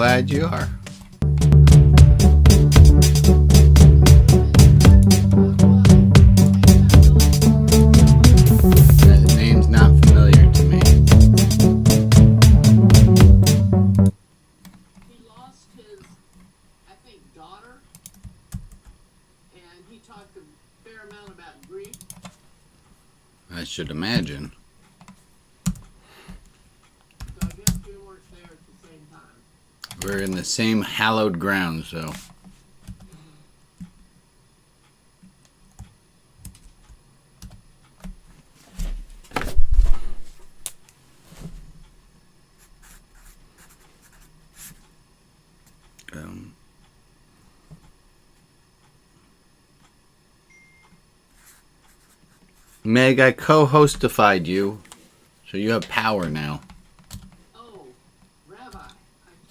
glad you are. That name's not familiar to me. He lost his, I think, daughter, and he talked a fair amount about grief. I should imagine. So I guess we weren't there at the same time. We're in the same hallowed ground, so. Meg, I co-hostified you, so you have power now. Oh, Rabbi, I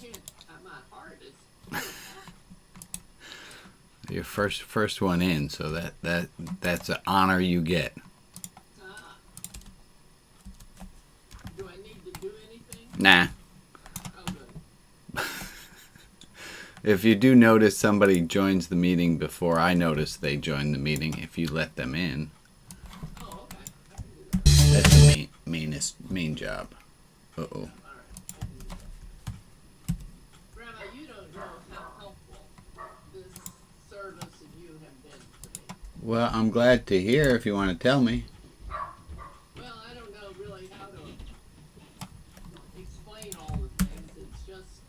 can't, my heart is... You're first one in, so that's an honor you get. Do I need to do anything? Nah. Oh, good. If you do notice somebody joins the meeting before I notice they join the meeting, if you let them in, Oh, okay. I can do that. that's the main job. Uh-oh. All right, I can do that. Rabbi, you don't know how helpful this service and you have been to me. Well, I'm glad to hear if you want to tell me. Well, I don't know really how to explain all the things. It's just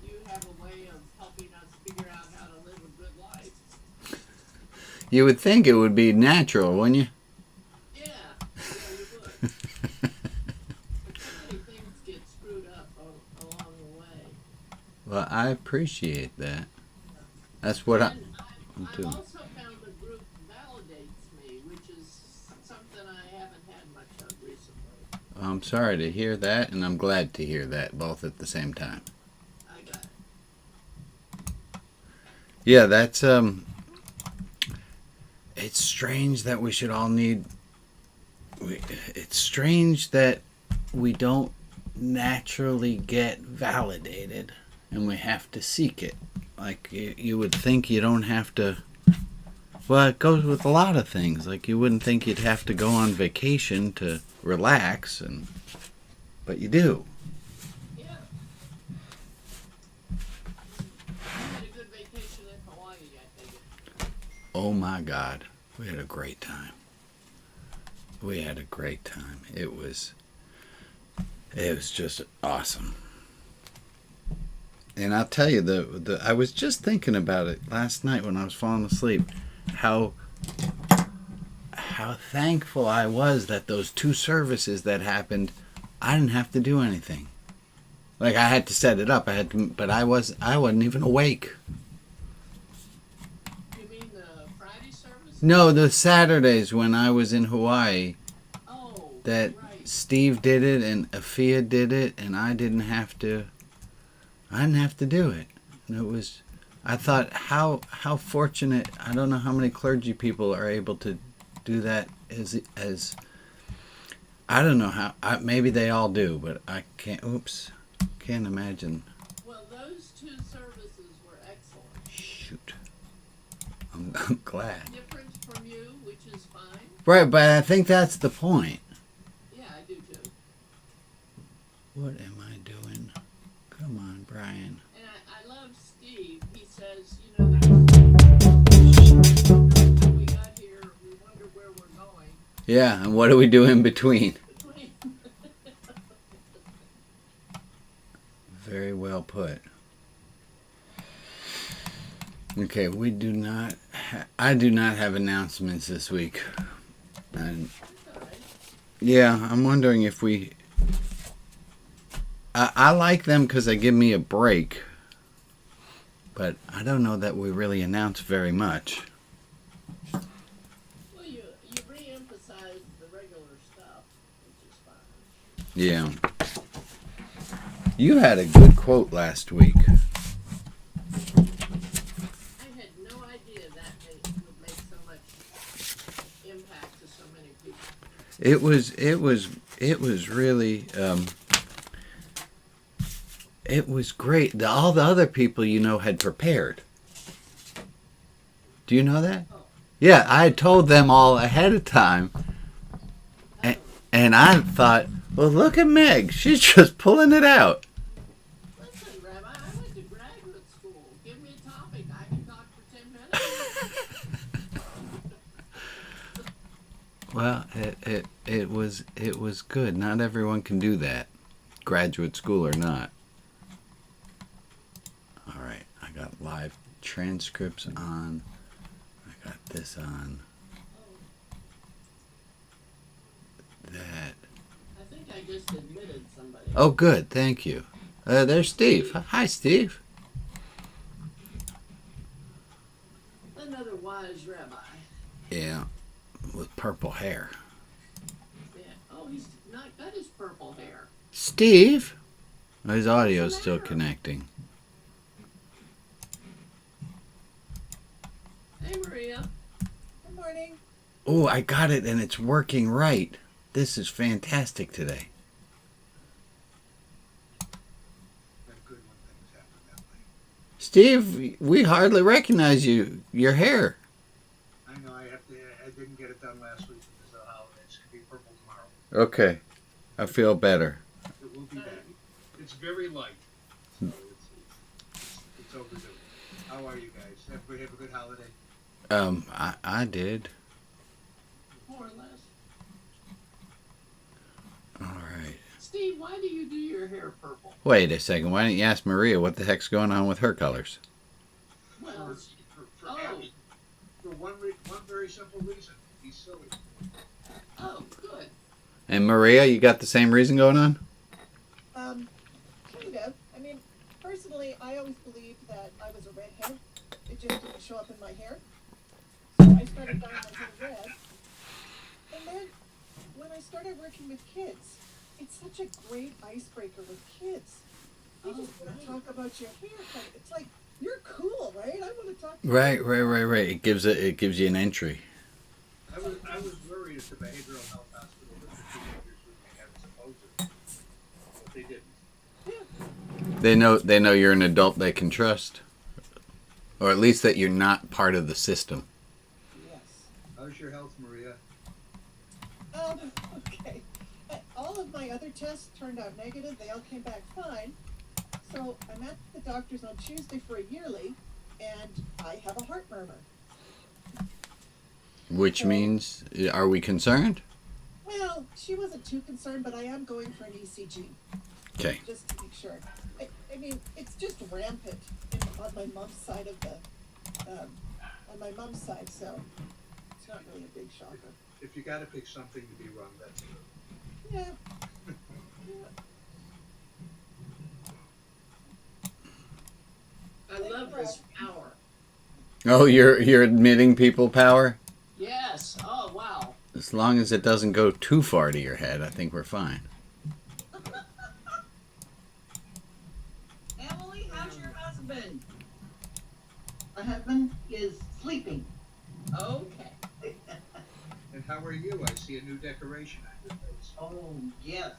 you have a way of helping us figure out how to live a good life. You would think it would be natural, wouldn't you? Yeah, you would. But so many things get screwed up along the way. Well, I appreciate that. That's what I... And I've also found the group validates me, which is something I haven't had much of recently. I'm sorry to hear that, and I'm glad to hear that, both at the same time. I got it. Yeah, that's, it's strange that we should all need... It's strange that we don't naturally get validated, and we have to seek it. Like, you would think you don't have to... Well, it goes with a lot of things. Like, you wouldn't think you'd have to go on vacation to relax, but you do. Yeah. You had a good vacation in Hawaii, I think. Oh my God, we had a great time. We had a great time. It was just awesome. And I'll tell you, I was just thinking about it last night when I was falling asleep, how thankful I was that those two services that happened, I didn't have to do anything. Like, I had to set it up, but I wasn't even awake. You mean the Friday service? No, the Saturdays when I was in Hawaii, Oh, that right. Steve did it and Afia did it, and I didn't have to do it. And it was, I thought, how fortunate. I don't know how many clergy people are able to do that as I don't know how, maybe they all do, but I can't imagine. Well, those two services were excellent. Shoot. I'm glad. Different from you, which is fine. Right, but I think that's the point. Yeah, I do too. What am I doing? Come on, Brian. And I love Steve. He says, you know, when we got here, we wonder where we're going. Yeah, and what do we do in between? Very well put. Okay, I do not have announcements this week. And yeah, I'm wondering if I like them because they give me a break. But I don't know that we really announce very much. Well, you re-emphasize the regular stuff, which is fine. Yeah. You had a good quote last week. I had no idea that would make so much impact to so many people. It was really It was great. All the other people had prepared. Do you know that? Oh. Yeah, I had told them all ahead of time. And I thought, well, look at Meg. She's just pulling it out. Listen, Rabbi, I went to graduate school. Give me a topic. I can talk for 10 minutes. Well, it was good. Not everyone can do that, graduate school or not. All right, I got live transcripts on. I got this on. That. I think I just admitted somebody. Oh, good. Thank you. There's Steve. Hi, Steve. Another wise rabbi. Yeah, with purple hair. Yeah. Oh, he's not got his purple hair. Steve. His audio's still connecting. Hey, Maria. Good morning. Oh, I got it, and it's working right. This is fantastic today. Good when things happen that way. Steve, we hardly recognize you. Your hair. I know I didn't get it done last week because of the holidays. It's gonna be purple tomorrow. Okay. I feel better. It will be back. It's very light, so it's overdue. How are you guys? Everybody have a good holiday? I did. More or less. All right. Steve, why do you do your hair purple? Wait a second. Why didn't you ask Maria what the heck's going on with her colors? Well, For oh. Abby. For one very simple reason. He's silly. oh, good. And Maria, you got the same reason going on? Kind of. I mean, personally, I always believed that I was a redhead. It just didn't show up in my hair. So I started dyeing my hair red. And then, when I started working with kids, it's such a great icebreaker with kids. You just want to talk about your hair. It's like, you're cool, right? I want to talk to you. Right. It gives you an entry. I was worried if the behavioral health hospital looked at teenagers who they hadn't supposed to. But they didn't. They know you're an adult they can trust. Or at least that you're not part of the system. Yes. How's your health, Maria? Okay. All of my other tests turned out negative. They all came back fine. So I'm at the doctor's on Tuesday for a yearly, and I have a heart murmur. Which means, are we concerned? Well, she wasn't too concerned, but I am going for an ECG. Okay. Just to make sure. I mean, it's just rampant on my mom's side of the, on my mom's side, so it's not really a big shocker. If you gotta pick something to be wrong, that's good. Yeah. I love this power. Oh, you're admitting people power? Yes. Oh, wow. As long as it doesn't go too far to your head, I think we're fine. Emily, how's your husband? My husband is sleeping. Okay. And how are you? I see a new decoration on your face. Oh, yes.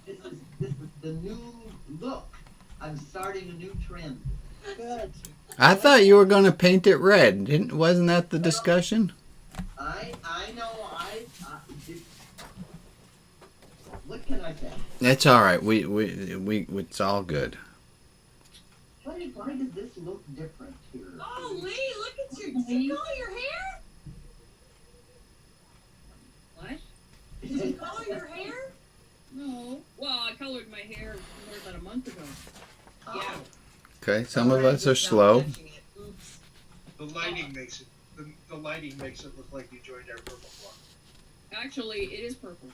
This is the new look. I'm starting a new trend. Good. I thought you were going to paint it red. Wasn't that the discussion? I know. What can I say? It's all right. We it's all good. Why does this look different here? Oh, Lee, look at you. Did you color your hair? What? Did you color your hair? No. Well, I colored my hair more than a month ago. Oh. Yeah. Okay, some of us are slow. Oops. The lighting makes it. The lighting makes it look like you joined our purple club. Actually, it is purple.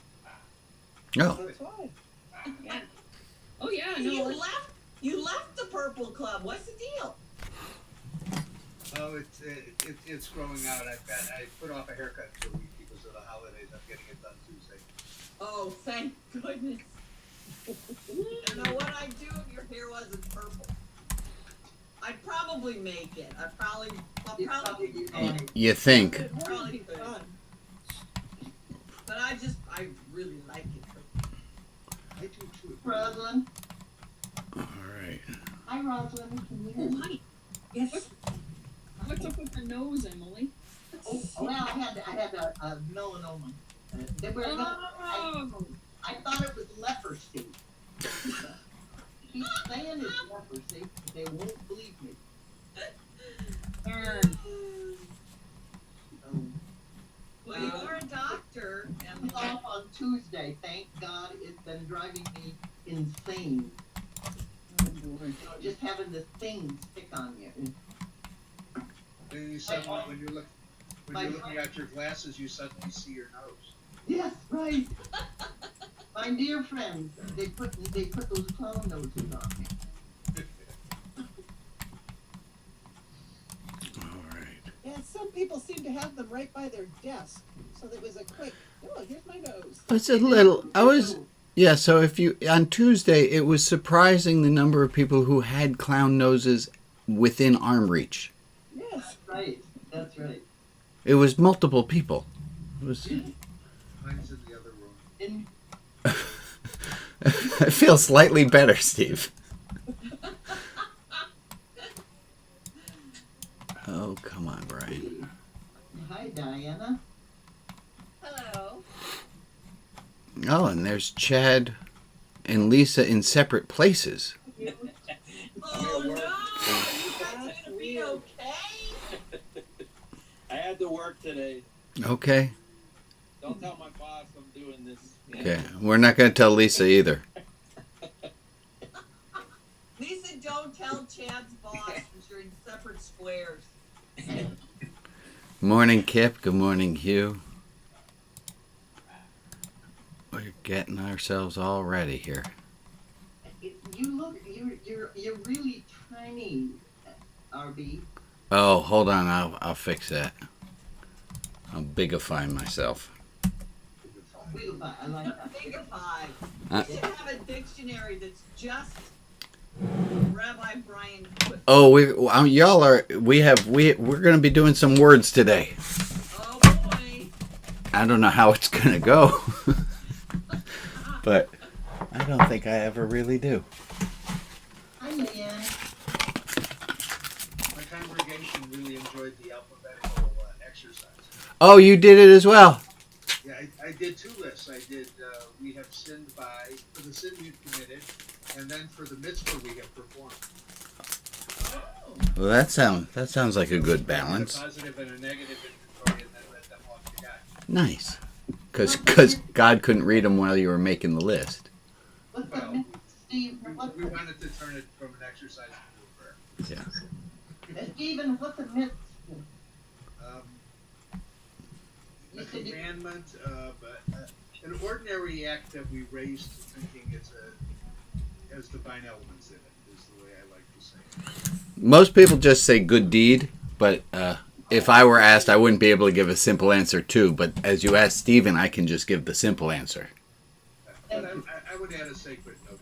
Oh, That's why. Yeah. Oh, yeah, no. You left the purple club. What's the deal? Oh, it's growing out. I put off a haircut for a week because of the holidays. I'm getting it done Tuesday. Oh, thank goodness. You know what I'd do if your hair wasn't purple? I'd probably make it. I'll probably do it. you think? Probably could. But I really like it. I do too. Roslyn, All right. Hi, Rosalind. Can you hear Oh, me? hi. Yes. What's up with the nose, Emily? Oh, well, I had a melanoma. They were Oh. I thought it was leprosy. He's saying it's leprosy, but they won't believe me. Darn. Well, you are a doctor, I'm and off on Tuesday. Thank God, it's been driving me insane. Oh, boy. You know, just having the thing stick on you. And you suddenly, when you're looking at your glasses, you suddenly see your nose. Yes, right. My dear friends, they put those clown noses on me. All right. Yeah, some people seem to have them right by their desk. So that was a quick, oh, here's my nose. It's a little. Yeah. So if you on Tuesday, it was surprising the number of people who had clown noses within arm reach. Yes. Right, that's right. It was multiple people. It was. Mine's in the other room. In I feel slightly better, Steve. Oh, come on, Brian. Hi, Diana. hello. Oh, and there's Chad and Lisa in separate places. Oh no! You guys gonna be okay? I had to work today. Okay. Don't tell my boss I'm doing this. Okay. We're not going to tell Lisa either. Lisa, don't tell Chad's boss that you're in separate squares. Morning, Kip. Good morning, Hugh. We're getting ourselves all ready here. You look, you're really tiny, RB. Oh, hold on. I'll fix that. I'll bigify myself. I like that. Bigify. You should have a dictionary that's just Rabbi Brian. Oh, we're going to be doing some words today. Oh boy. I don't know how it's going to go. But I don't think I ever really do. Hi, Leanne. My congregation really enjoyed the alphabetical exercise. Oh, you did it as well. Yeah, I did two lists. I did, we have sinned by, for the sin we've committed, and then for the mitzvah we have performed. Well, that sounds like a good balance. A positive and a negative inventory, and then let them off to God. Nice. Because God couldn't read them while you were making the list. What's the Well, myth, Steve? We wanted to turn it from an exercise into a prayer. Yeah. Stephen, what's a myth? A commandment, but an ordinary act that we raise to thinking has divine elements in it, is the way I like to say it. Most people just say good deed, but if I were asked, I wouldn't be able to give a simple answer too. But as you asked Stephen, I can just give the simple answer. But I would add a sacred note.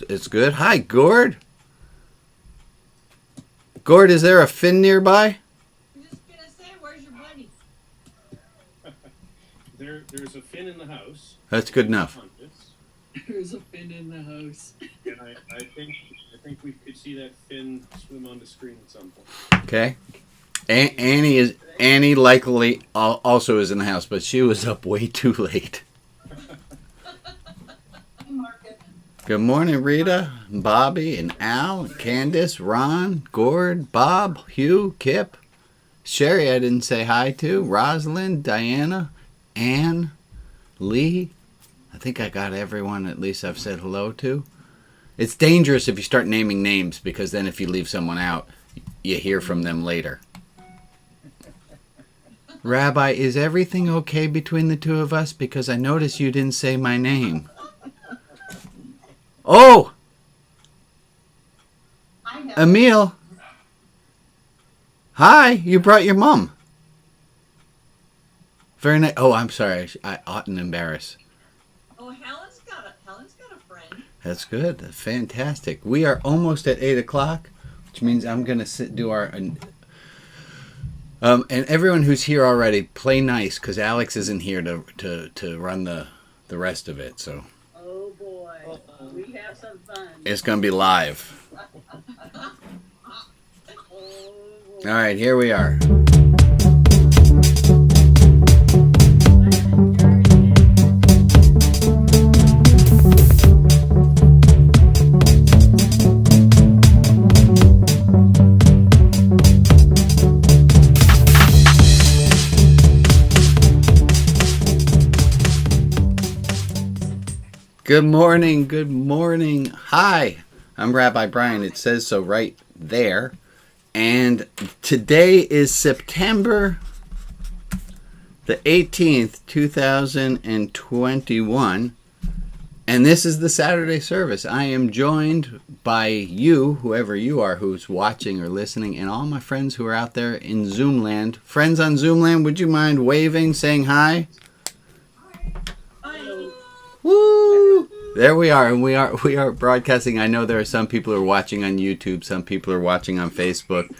It's good. Hi, Gord. Gord, is there a Finn nearby? I'm just gonna say, where's your buddy? There's a fin in the house. That's good enough. There's a fin in the house. And I think we could see that fin swim on the screen at some point. Okay. Annie likely also is in the house, but she was up way too late. Good morning, Rita, Bobby, and Al, and Candace, Ron, Gord, Bob, Hugh, Kip, Sherry I didn't say hi to, Rosalind, Diana, Anne, Lee. I think I got everyone at least I've said hello to. It's dangerous if you start naming names because then if you leave someone out, you hear from them later. Rabbi, is everything okay between the two of us? Because I noticed you didn't say my name. Oh! Emil. Hi, you brought your mom. Very nice. Oh, I'm sorry. I oughtn't embarrass. Oh, Helen's got a friend. That's good. That's fantastic. We are almost at 8 o'clock, which means I'm going to do our... and everyone who's here already, play nice, because Alex isn't here to run the rest of it, so... Oh boy. have some fun. It's going to be live. All right, here we are. Good morning, good morning. Hi, I'm Rabbi Brian. It says so right there. And today is September the 18th, 2021. And this is the Saturday service. I am joined by you, whoever you are who's watching or listening, and all my friends who are out there in Zoom land. Friends on Zoom land, would you mind waving, saying hi? Woo! There we are, and we are broadcasting. I know there are some people who are watching on YouTube, some people are watching on Facebook.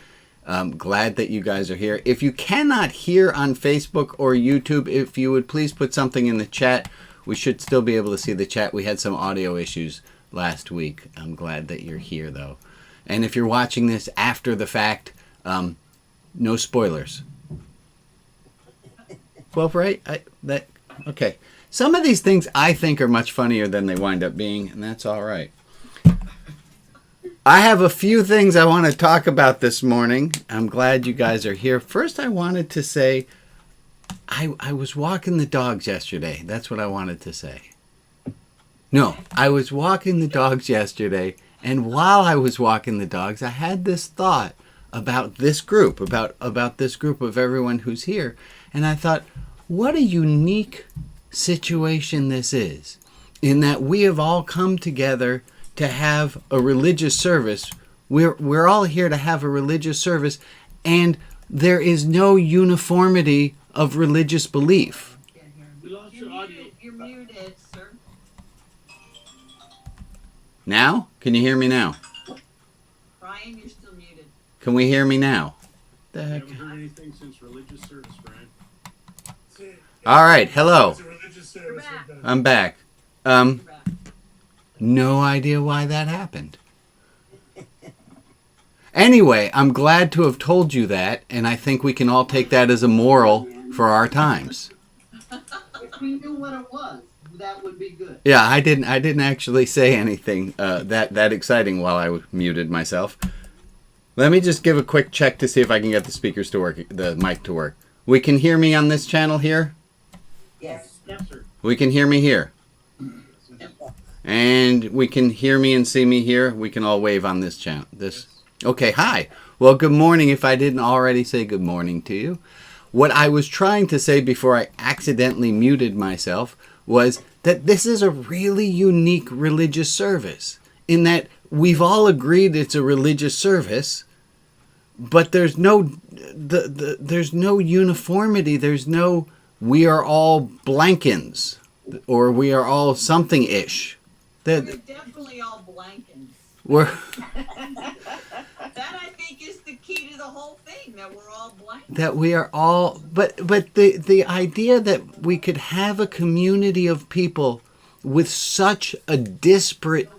I'm glad that you guys are here. If you cannot hear on Facebook or YouTube, if you would please put something in the chat. We should still be able to see the chat. We had some audio issues last week. I'm glad that you're here, though. And if you're watching this after the fact, no spoilers. Well, right? Okay. Some of these things I think are much funnier than they wind up being, and that's all right. I have a few things I want to talk about this morning. I'm glad you guys are here. First, I wanted to say I was walking the dogs yesterday. That's what I wanted to say. No, I was walking the dogs yesterday, and while I was walking the dogs, I had this thought about this group, about this group of everyone who's here, and I thought, what a unique situation this is, in that we have all come together to have a religious service. We're all here to have a religious service, and there is no uniformity of religious belief. We lost your audio. You're muted, sir. Now? Can you hear me now? Brian, you're still muted. Can we hear me now? The I heck? haven't heard anything since religious service, Brian. All right, hello. You're back. I'm back. You're back. No idea why that happened. Anyway, I'm glad to have told you that, and I think we can all take that as a moral for our times. If we knew what it was, that would be good. Yeah, I didn't actually say anything that exciting while I muted myself. Let me just give a quick check to see if I can get the speakers to work, the mic to work. We can hear me on this channel here? Yes. Yes, sir. We can hear me here. And we can hear me and see me here. We can all wave on this channel. Okay, hi. Well, good morning if I didn't already say good morning to you. What I was trying to say before I accidentally muted myself was that this is a really unique religious service, in that we've all agreed it's a religious service, but there's no there's no uniformity. There's no we are all blankins or we are all something-ish. We're definitely all blankins. We're That I think is the key to the whole thing, that we're all blankins. that we are all, but the idea that we could have a community of people with such a disparate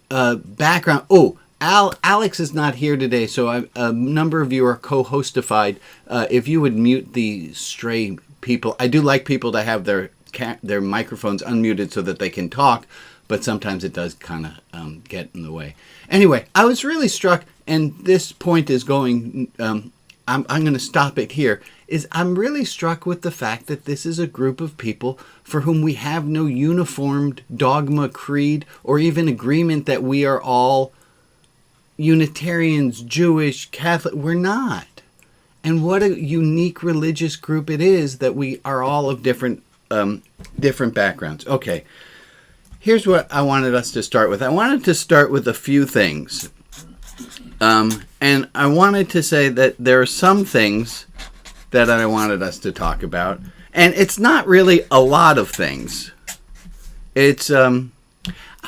background. Oh, Alex is not here today, so a number of you are co-hostified. If you would mute the stray people, I do like people to have their microphones unmuted so that they can talk, but sometimes it does kind of get in the way. Anyway, I was really struck, and this point is going, I'm going to stop it here, is I'm really struck with the fact that this is a group of people for whom we have no uniformed dogma, creed, or even agreement that we are all Unitarians, Jewish, Catholic. We're not. And what a unique religious group it is that we are all of different backgrounds. Okay. Here's what I wanted us to start with. I wanted to start with a few things. And I wanted to say that there are some things that I wanted us to talk about. And it's not really a lot of things. It's, I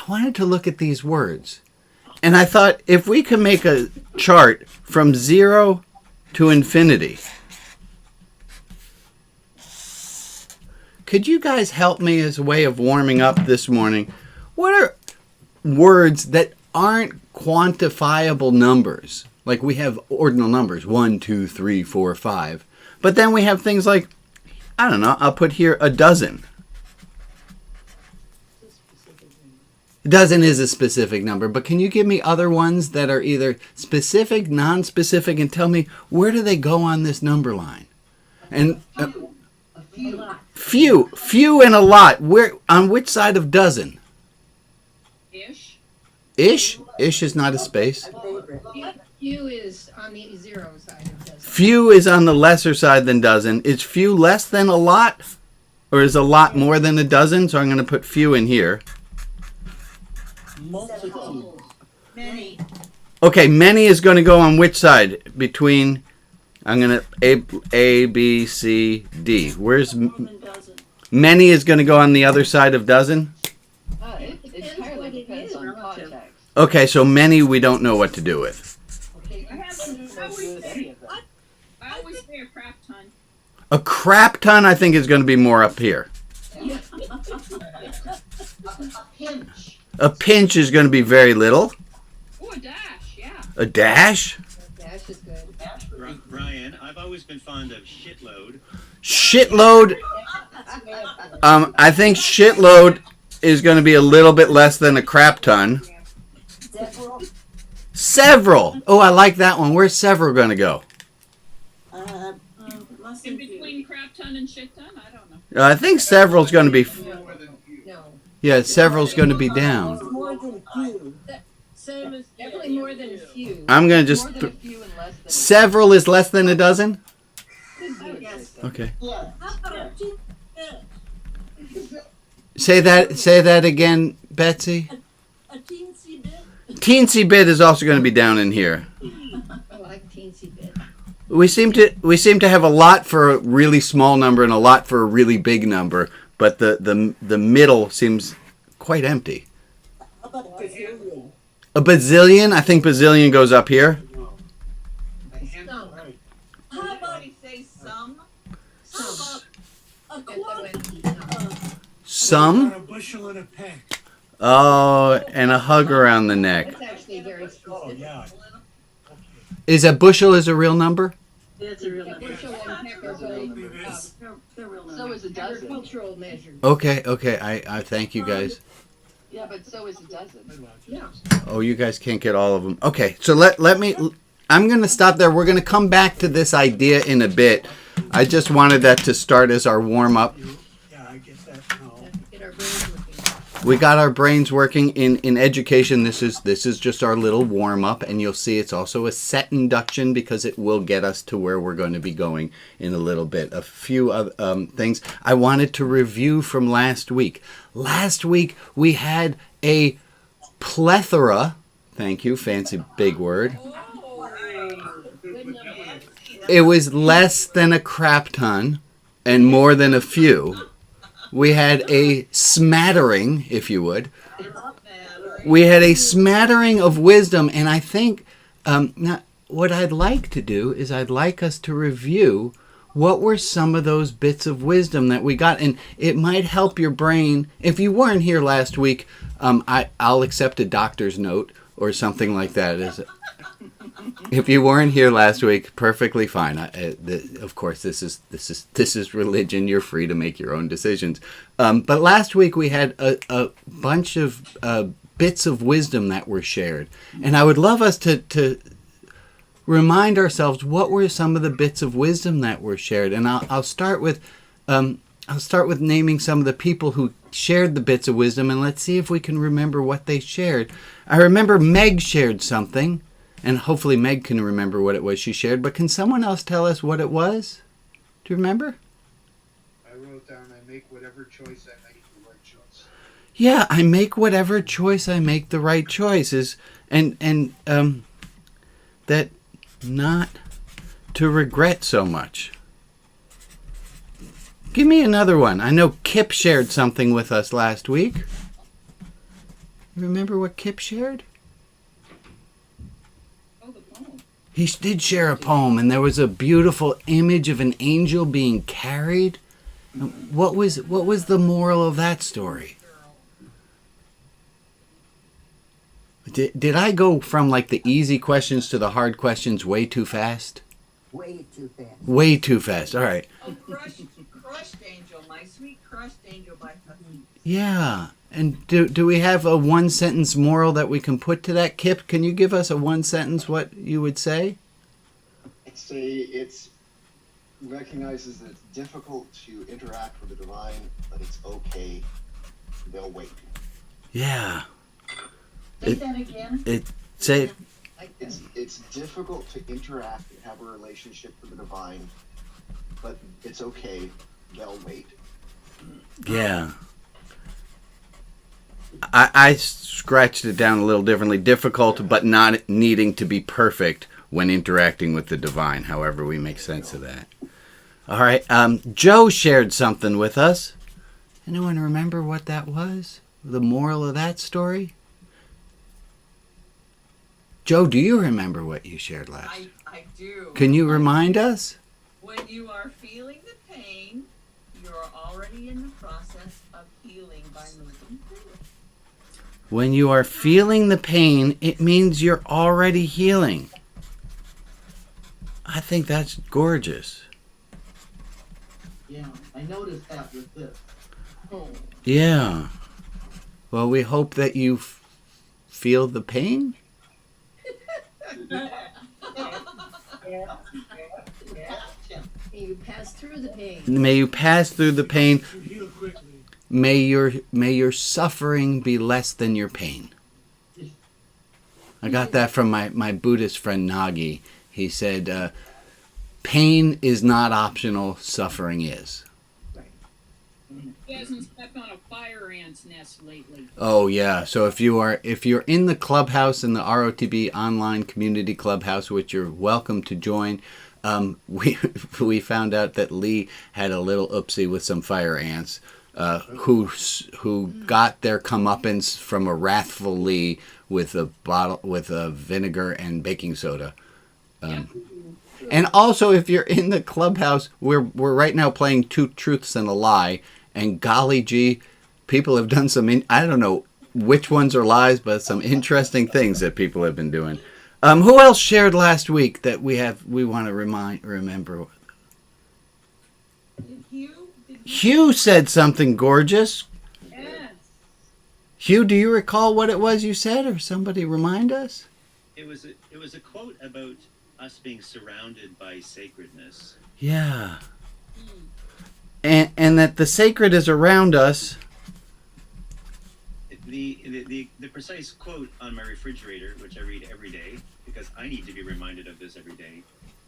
wanted to look at these words. And I thought if we could make a chart from 0 to infinity, could you guys help me as a way of warming up this morning? What words that aren't quantifiable numbers. Like we have ordinal numbers, 1, 2, 3, 4, 5. But then we have things like, I don't know, I'll put here a dozen. A dozen is a specific number, but can you give me other ones that are either specific, non-specific, and tell me where do they go on this number line? And A few. few and a lot. Where on which side of dozen? Ish. Ish is not a space. Few is on the 0 side of dozen. Few is on the lesser side than dozen. Is few less than a lot? Or is a lot more than a dozen? So I'm going to put few in here. Many. Okay, many is going to go on which side? Between, I'm going to, A, B, C, D. Where's, many is going to go on the other side of dozen? It entirely depends on context. Okay, so many we don't know what to do with. I always say a crap ton. A crap ton, I think, is going to be more up here. A pinch. A pinch is going to be very little. Oh, a dash, yeah. A dash? Dash is good. Brian, I've always been fond of shitload. Shitload. I think shitload is going to be a little bit less than a crap ton. Several. Oh, I like that one. Where's several going to go? In between crap ton and shit ton? I don't know. I think several's going to be. More than few. No. Yeah, several's going to be down. More than few. Same as Definitely more than a few. I'm going to just. More than a few and less than Several is less than a dozen? Yes. Okay. Yeah. Say that again, Betsy. a teensy bit. Teensy bit is also going to be down in here. I like teensy bit. We seem to have a lot for a really small number and a lot for a really big number, but the middle seems quite empty. How about bazillion? A bazillion? I think bazillion goes up here. A handful. How about Somebody say some? a quantity? Some? A bushel and a peck. Oh, and a hug around the neck. That's actually very Oh, specific. yeah. Is a bushel is a real number? It's a real A bushel and peck are both It is. They're real so is a dozen. Agricultural measure. Okay. I thank you guys. Yeah, but so is a dozen. Yeah. Oh, you guys can't get all of them. Okay, so let me. I'm going to stop there. We're going to come back to this idea in a bit. I just wanted that to start as our warm up. Yeah, I get that now. Get our brains working. We got our brains working in education. This is just our little warm up, and you'll see it's also a set induction because it will get us to where we're going to be going in a little bit. A few other things I wanted to review from last week. Last week we had a plethora. Thank you, fancy big word. It was less than a crap ton and more than a few. We had a smattering, if you would. We had a smattering of wisdom, and I think now, what I'd like to do is I'd like us to review what were some of those bits of wisdom that we got, and it might help your brain. If you weren't here last week, I'll accept a doctor's note or something like that. If you weren't here last week, perfectly fine. Of course, this is religion. You're free to make your own decisions. But last week we had a bunch of bits of wisdom that were shared, and I would love us to remind ourselves what were some of the bits of wisdom that were shared. And I'll start with naming some of the people who shared the bits of wisdom, and let's see if we can remember what they shared. I remember Meg shared something. And hopefully Meg can remember what it was she shared. But can someone else tell us what it was? Do you remember? I wrote down, I make whatever choice I make the right choice. Yeah, I make whatever choice I make the right choice. And that not to regret so much. Give me another one. I know Kip shared something with us last week. You remember what Kip shared? He did share a poem, and there was a beautiful image of an angel being carried. What was the moral of that story? Did I go from like the easy questions to the hard questions way too fast? Way too fast. Way too fast. All right. Oh, crushed angel, my sweet crushed angel by Tucky. Yeah. And do we have a one sentence moral that we can put to that? Kip, can you give us a one sentence what you would say? I'd say it's recognizes that it's difficult to interact with the divine, but it's okay. They'll wait. Yeah. Say that again. Say It's difficult to interact and have a relationship with the divine, but it's okay. They'll wait. Yeah. I scratched it down a little differently. Difficult, but not needing to be perfect when interacting with the divine, however we make sense of that. All right. Joe shared something with us. Anyone remember what that was? The moral of that story? Joe, do you remember what you shared last? I do. Can you remind us? When you are feeling the pain, you're already in the process of healing by moving through it. When you are feeling the pain, it means you're already healing. I think that's gorgeous. Yeah, I noticed that with this. Yeah. Well, we hope that you feel the pain. May you pass through the pain. May you pass through the pain. Heal quickly. May your suffering be less than your pain. I got that from my Buddhist friend Nagi. He said, pain is not optional, suffering is. He hasn't stepped on a fire ant's nest lately. Oh yeah. So if you're in the clubhouse, in the ROTB online community clubhouse, which you're welcome to join, we found out that Lee had a little oopsie with some fire ants, who got their comeuppance from a wrathful Lee with a vinegar and baking soda. And also, if you're in the clubhouse, we're right now playing Two Truths and a Lie. And golly gee, people have done I don't know which ones are lies, but some interesting things that people have been doing. Who else shared last week that we want to remember? Hugh said something gorgeous. Yes. Hugh, do you recall what it was you said, or somebody remind us? It was a quote about us being surrounded by sacredness. Yeah. And that the sacred is around us. The precise quote on my refrigerator, which I read every day, because I need to be reminded of this every day,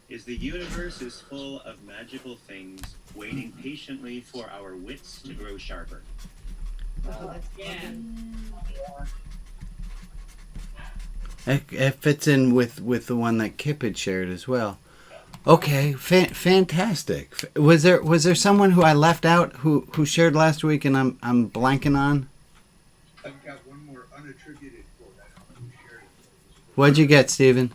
is the universe is full of magical things waiting patiently for our wits to grow sharper. Yeah. It fits in with the one that Kip had shared as well. Okay, fantastic. Was there someone who I left out who shared last week and I'm blanking on? I've got one more unattributed quote. I don't know who shared it. What'd you get, Stephen?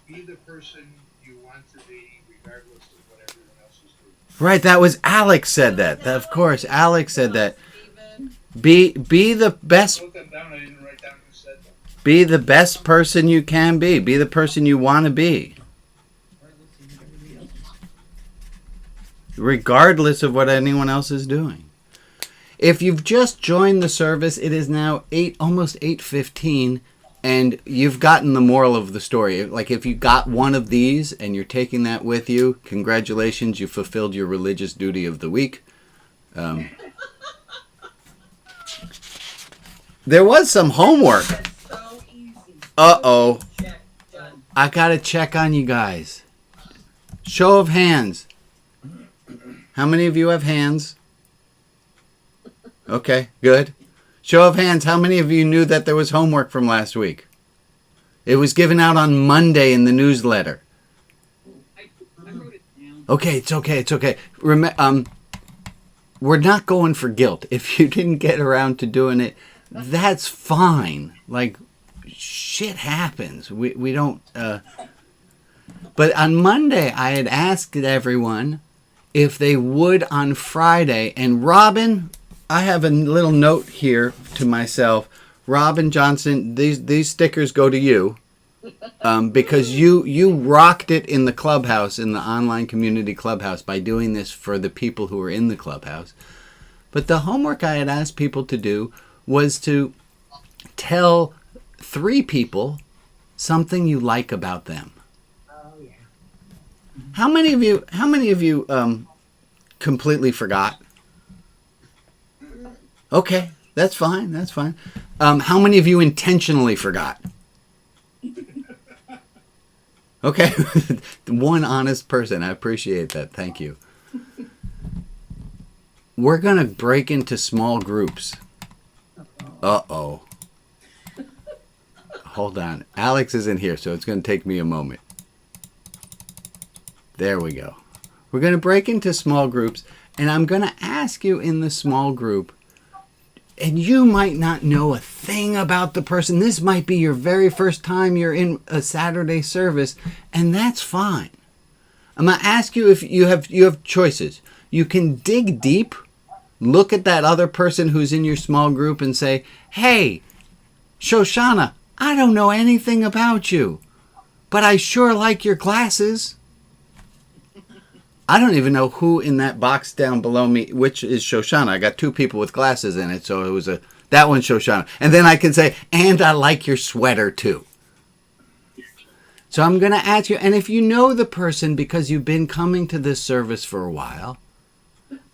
Be the person you want to be, regardless of what everyone else is doing. Right, that was Alex said that. Of course, Alex said that. Be the best. I wrote them down. I didn't write down who said them. Be the best person you can be. Be the person you want to be. Regardless of what anyone else is doing. If you've just joined the service, it is now almost 8:15, and you've gotten the moral of the story. Like if you got one of these and you're taking that with you, congratulations, you fulfilled your religious duty of the week. There was some homework. Uh-oh. I gotta check on you guys. Show of hands. How many of you have hands? Okay, good. Show of hands, how many of you knew that there was homework from last week? It was given out on Monday in the newsletter. I wrote it down. Okay, it's okay. We're not going for guilt. If you didn't get around to doing it, that's fine. Like, shit happens. We don't... But on Monday, I had asked everyone if they would on Friday. And Robin, I have a little note here to myself. Rob and Johnson, these stickers go to you. Because you rocked it in the clubhouse, in the online community clubhouse, by doing this for the people who were in the clubhouse. But the homework I had asked people to do was to tell 3 people something you like about them. Oh, yeah. How many of you completely forgot? Okay, that's fine. That's fine. How many of you intentionally forgot? Okay, one honest person. I appreciate that. Thank you. We're going to break into small groups. Uh-oh. Hold on. Alex isn't here, so it's going to take me a moment. There we go. We're going to break into small groups, and I'm going to ask you in the small group, and you might not know a thing about the person. This might be your very first time you're in a Saturday service, and that's fine. I'm going to ask you if you have choices. You can dig deep, look at that other person who's in your small group and say, hey, Shoshana, I don't know anything about you, but I sure like your glasses. I don't even know who in that box down below me, which is Shoshana. I got 2 people with glasses in it, so it was that one's Shoshana. And then I can say, and I like your sweater too. So I'm going to ask you, and if you know the person because you've been coming to this service for a while,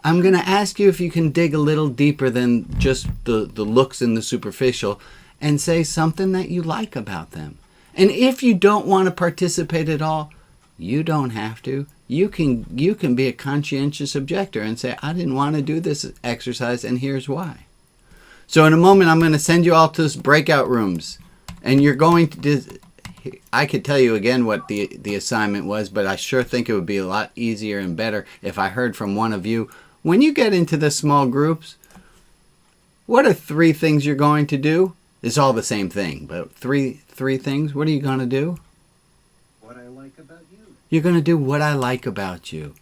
I'm going to ask you if you can dig a little deeper than just the looks and the superficial and say something that you like about them. And if you don't want to participate at all, you don't have to. You can be a conscientious objector and say, I didn't want to do this exercise, and here's why. So in a moment, I'm going to send you all to this breakout rooms. And you're going to... I could tell you again what the assignment was, but I sure think it would be a lot easier and better if I heard from one of you. When you get into the small groups, what are 3 things you're going to do? It's all the same thing, but three things. What are you going to do? What I like about you. You're going to do what I like about you.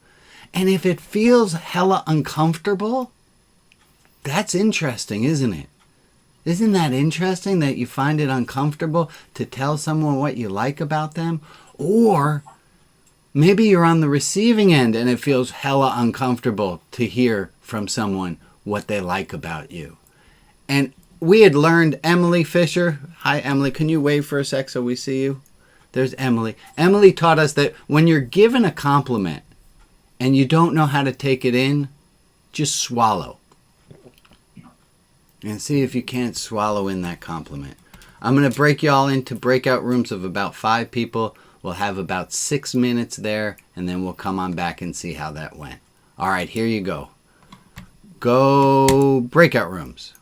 And if it feels hella uncomfortable, that's interesting, isn't it? Isn't that interesting that you find it uncomfortable to tell someone what you like about them? Or maybe you're on the receiving end and it feels hella uncomfortable to hear from someone what they like about you. And we had learned Emily Fisher. Hi, Emily. Can you wave for a sec so we see you? There's Emily. Emily taught us that when you're given a compliment and you don't know how to take it in, just swallow. And see if you can't swallow in that compliment. I'm going to break you all into breakout rooms of about 5 people. We'll have about 6 minutes there, and then we'll come on back and see how that went. All right, here you go. Go breakout rooms.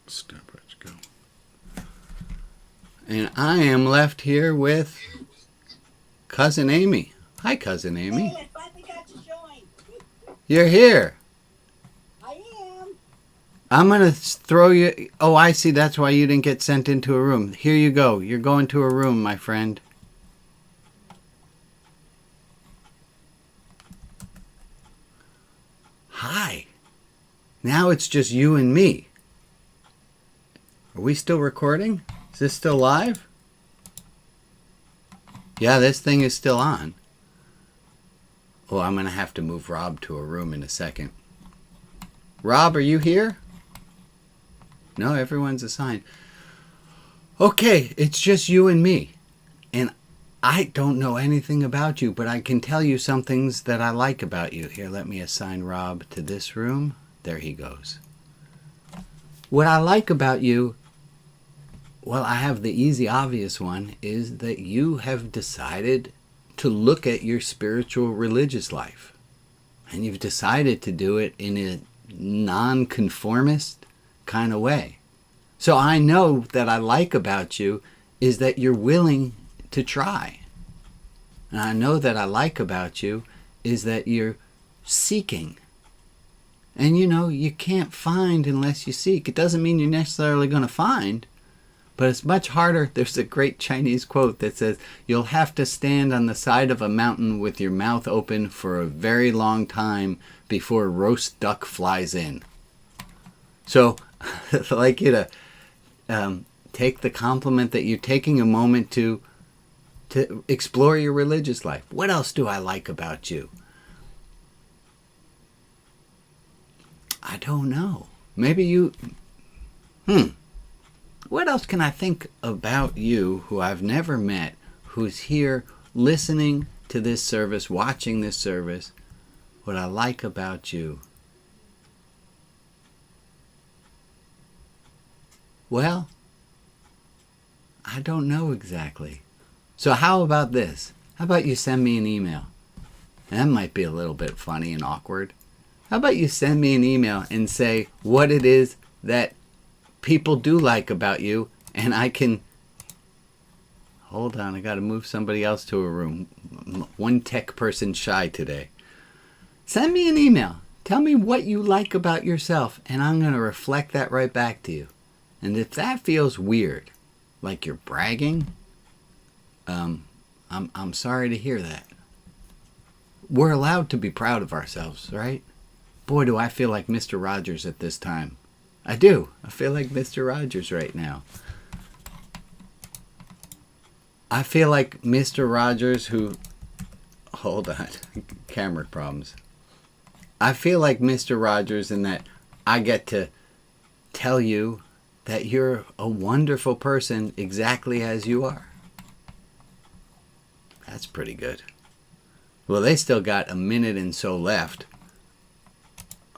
Stopwatch, go. And I am left here with Cousin Amy. Hi, Cousin Amy. Hey, I finally got to join. You're here. I am. I'm going to throw you... Oh, I see. That's why you didn't get sent into a room. Here you go. You're going to a room, my friend. Hi. Now it's just you and me. Are we still recording? Is this still live? Yeah, this thing is still on. Oh, I'm going to have to move Rob to a room in a second. Rob, are you here? No, everyone's assigned. Okay, it's just you and me. And I don't know anything about you, but I can tell you some things that I like about you. Here, let me assign Rob to this room. There he goes. What I like about you, well, I have the easy, obvious one, is that you have decided to look at your spiritual, religious life. And you've decided to do it in a non-conformist kind of way. So I know that I like about you is that you're willing to try. And I know that I like about you is that you're seeking. And you know, you can't find unless you seek. It doesn't mean you're necessarily going to find, But it's much harder. There's a great Chinese quote that says, you'll have to stand on the side of a mountain with your mouth open for a very long time before roast duck flies in. So I'd like you to take the compliment that you're taking a moment to explore your religious life. What else do I like about you? I don't know. Maybe you... What else can I think about you who I've never met, who's here listening to this service, watching this service? What I like about you? Well, I don't know exactly. So how about this? How about you send me an email? And that might be a little bit funny and awkward. How about you send me an email and say what it is that people do like about you, and I can... Hold on, I got to move somebody else to a room. One tech person shy today. Send me an email. Tell me what you like about yourself, and I'm going to reflect that right back to you. And if that feels weird, like you're bragging, I'm sorry to hear that. We're allowed to be proud of ourselves, right? Boy, do I feel like Mr. Rogers at this time. I do. I feel like Mr. Rogers right now. I feel like Mr. Rogers who... Hold on. Camera problems. I feel like Mr. Rogers in that I get to tell you that you're a wonderful person exactly as you are. That's pretty good. Well, they still got a minute and so left.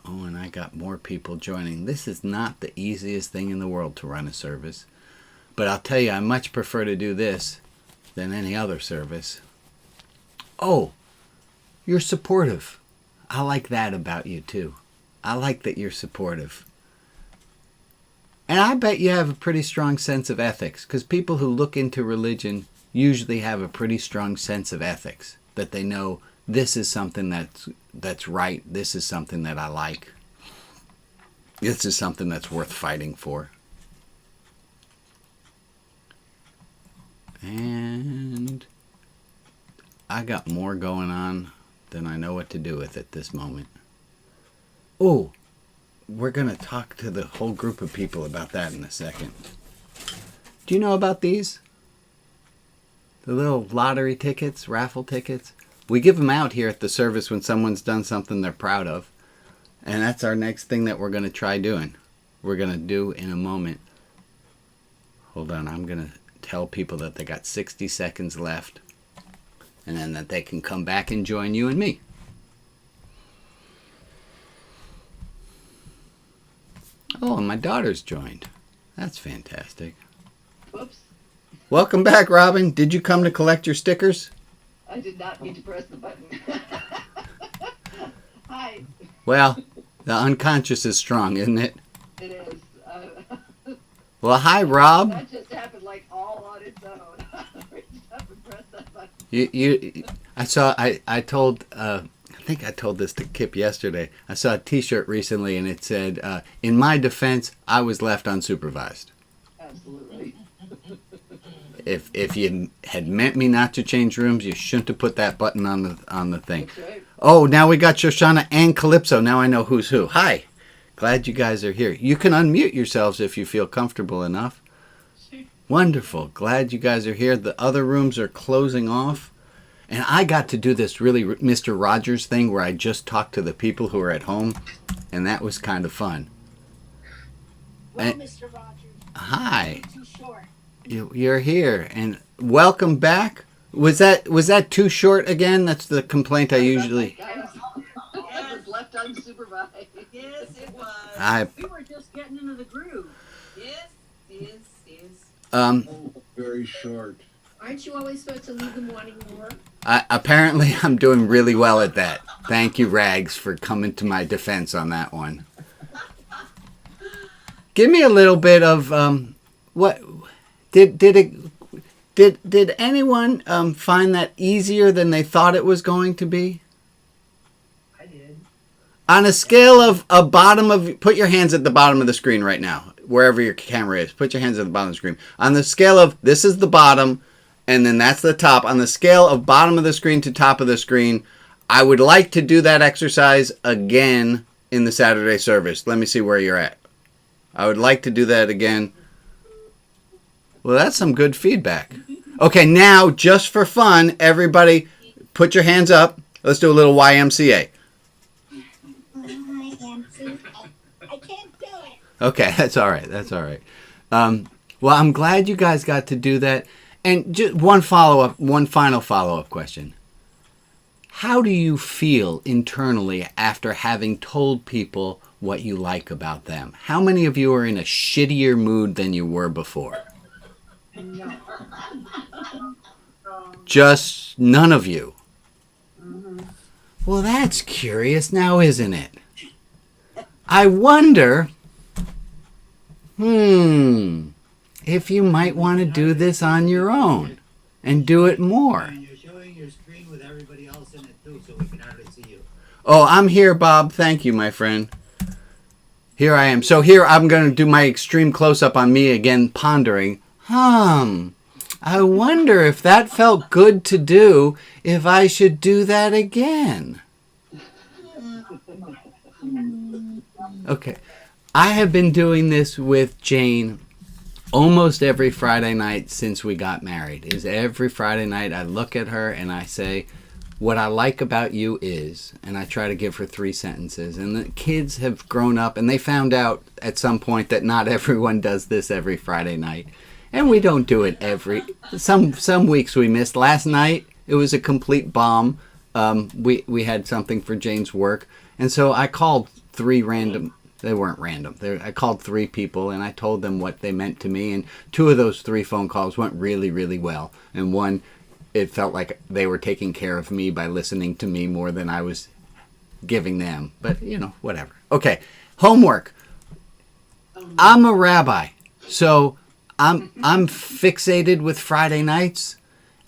Oh, and I got more people joining. This is not the easiest thing in the world to run a service. But I'll tell you, I much prefer to do this than any other service. Oh, you're supportive. I like that about you too. I like that you're supportive. And I bet you have a pretty strong sense of ethics, because people who look into religion usually have a pretty strong sense of ethics, that they know this is something that's right, this is something that I like, this is something that's worth fighting for. And I got more going on than I know what to do with at this moment. Oh, we're going to talk to the whole group of people about that in a second. Do you know about these? The little lottery tickets, raffle tickets? We give them out here at the service when someone's done something they're proud of. And that's our next thing that we're going to try doing. We're going to do in a moment. Hold on, I'm going to tell people that they got 60 seconds left. And then that they can come back and join you and me. Oh, and my daughter's joined. That's fantastic. Whoops. Welcome back, Robin. Did you come to collect your stickers? I did not mean to press the button. Hi. Well, the unconscious is strong, isn't it? It is. Well, hi, Rob. That just happened like all on its own. Reached up and pressed that button. I think I told this to Kip yesterday. I saw a t-shirt recently and it said, in my defense, I was left unsupervised. Absolutely. If you had meant me not to change rooms, you shouldn't have put that button on the thing. That's right. Oh, now we got Shoshana and Calypso. Now I know who's who. Hi. Glad you guys are here. You can unmute yourselves if you feel comfortable enough. Wonderful. Glad you guys are here. The other rooms are closing off. And I got to do this really Mr. Rogers thing where I just talked to the people who are at home. And that was kind of fun. Well, Mr. Rogers. Hi. Too short. You're here. And welcome back. Was that too short again? That's the complaint I usually... I was left unsupervised. Yes, it was. We were just getting into the groove. Yes. Very short. Aren't you always supposed to leave them wanting more? Apparently, I'm doing really well at that. Thank you, Rags, for coming to my defense on that one. Give me a little bit of what did anyone find that easier than they thought it was going to be? I did. On a scale of put your hands at the bottom of the screen right now. wherever your camera is. Put your hands at the bottom of the screen. On the scale of this is the bottom, and then that's the top. On the scale of bottom of the screen to top of the screen, I would like to do that exercise again in the Saturday service. Let me see where you're at. I would like to do that again. Well, that's some good feedback. Okay, now, just for fun, everybody put your hands up. Let's do a little YMCA. I can't do it. Okay, that's all right. That's all right. Well, I'm glad you guys got to do that. And just one final follow-up question. How do you feel internally after having told people what you like about them? How many of you are in a shittier mood than you were before? Just none of you. Well, that's curious now, isn't it? I wonder, if you might want to do this on your own and do it more. You're showing your screen with everybody else in it too, so we can hardly see you. Oh, I'm here, Bob. Thank you, my friend. Here I am. So here I'm going to do my extreme close-up on me again, pondering. I wonder if that felt good to do, if I should do that again. Okay. I have been doing this with Jane almost every Friday night since we got married. Is every Friday night I look at her and I say, what I like about you is, and I try to give her 3 sentences. And the kids have grown up and they found out at some point that not everyone does this every Friday night. And we don't do it some weeks we missed. Last night, it was a complete bomb. We had something for Jane's work. And so I called 3 random, they weren't random. I called 3 people and I told them what they meant to me. And 2 of those 3 phone calls went really, really well. And one, it felt like they were taking care of me by listening to me more than I was giving them. But, whatever. Okay, homework. I'm a rabbi, so I'm fixated with Friday nights,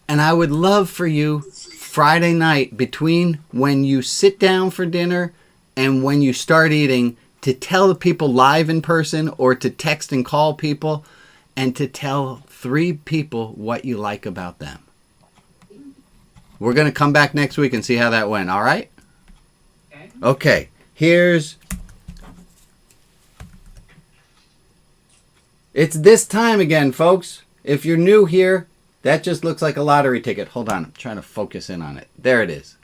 and I would love for you Friday night between when you sit down for dinner and when you start eating to tell the people live in person or to text and call people and to tell 3 people what you like about them. We're going to come back next week and see how that went, all right? Okay, it's this time again, folks. If you're new here, that just looks like a lottery ticket. Hold on, I'm trying to focus in on it. There it is.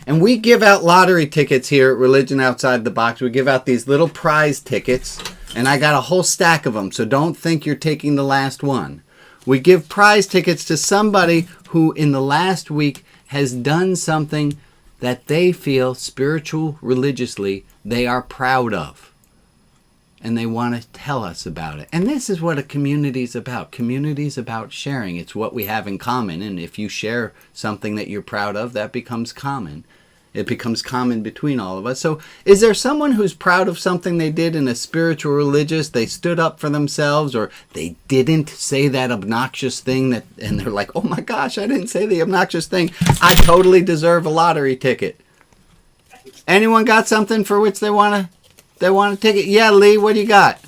And we give out lottery tickets here at Religion Outside the Box. We give out these little prize tickets, and I got a whole stack of them, so don't think you're taking the last one. We give prize tickets to somebody who in the last week has done something that they feel spiritual, religiously, they are proud of. And they want to tell us about it. And this is what a community is about. Community is about sharing. It's what we have in common. And if you share something that you're proud of, that becomes common. It becomes common between all of us. So is there someone who's proud of something they did in a spiritual, religious, they stood up for themselves, or they didn't say that obnoxious thing and they're like, oh my gosh, I didn't say the obnoxious thing. I totally deserve a lottery ticket. Anyone got something for which they want to take it? Yeah, Lee, what do you got?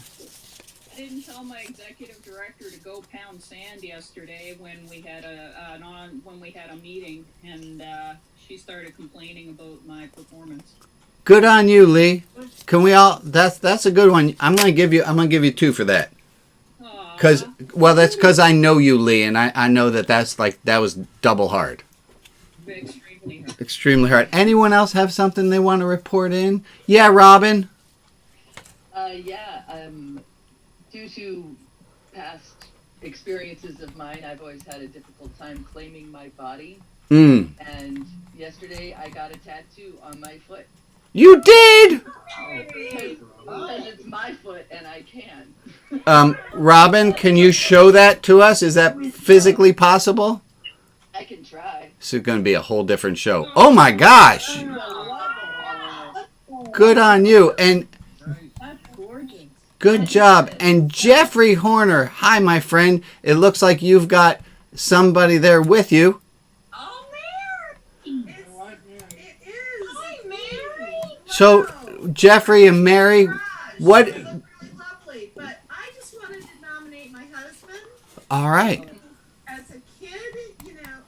I didn't tell my executive director to go pound sand yesterday when we had a meeting, and she started complaining about my performance. Good on you, Lee. Can we all? That's a good one. I'm gonna give you 2 for that. That's because I know you, Lee, and I know that was double hard. Extremely hard. Extremely hard. Anyone else have something they want to report in? Yeah, Robin. Due to past experiences of mine, I've always had a difficult time claiming my body. And yesterday I got a tattoo on my foot. You did? Because it's my foot and I can. Robin, can you show that to us? Is that physically possible? I can try. This is going to be a whole different show. Oh my gosh. Good on you. And good job. And Jeffrey Horner, hi, my friend. It looks like you've got somebody there with you. Oh, Mary! It is. Hi, Mary! So, Jeffrey and Mary, what? Lovely, but All right. As a kid,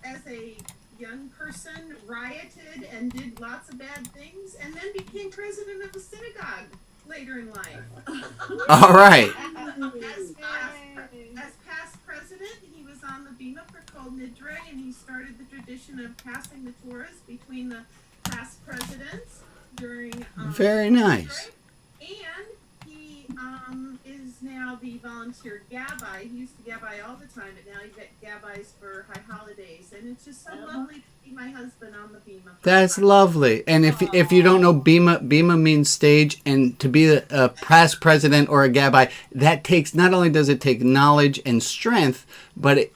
as a young person, rioted and did lots of bad things, and then became president of a synagogue later in life. All right. As past president, he was on the Bima for Kol Nidre, and he started the tradition of passing the Torahs between the past presidents during Very nice. And he is now the volunteer gabbai. He used to gabbai all the time, but now he gabbais for high holidays, and it's just so lovely to see my husband on the Bima. That's lovely. And if you don't know, Bima means stage, and to be a past president or a gabbai, that takes, not only does it take knowledge and strength,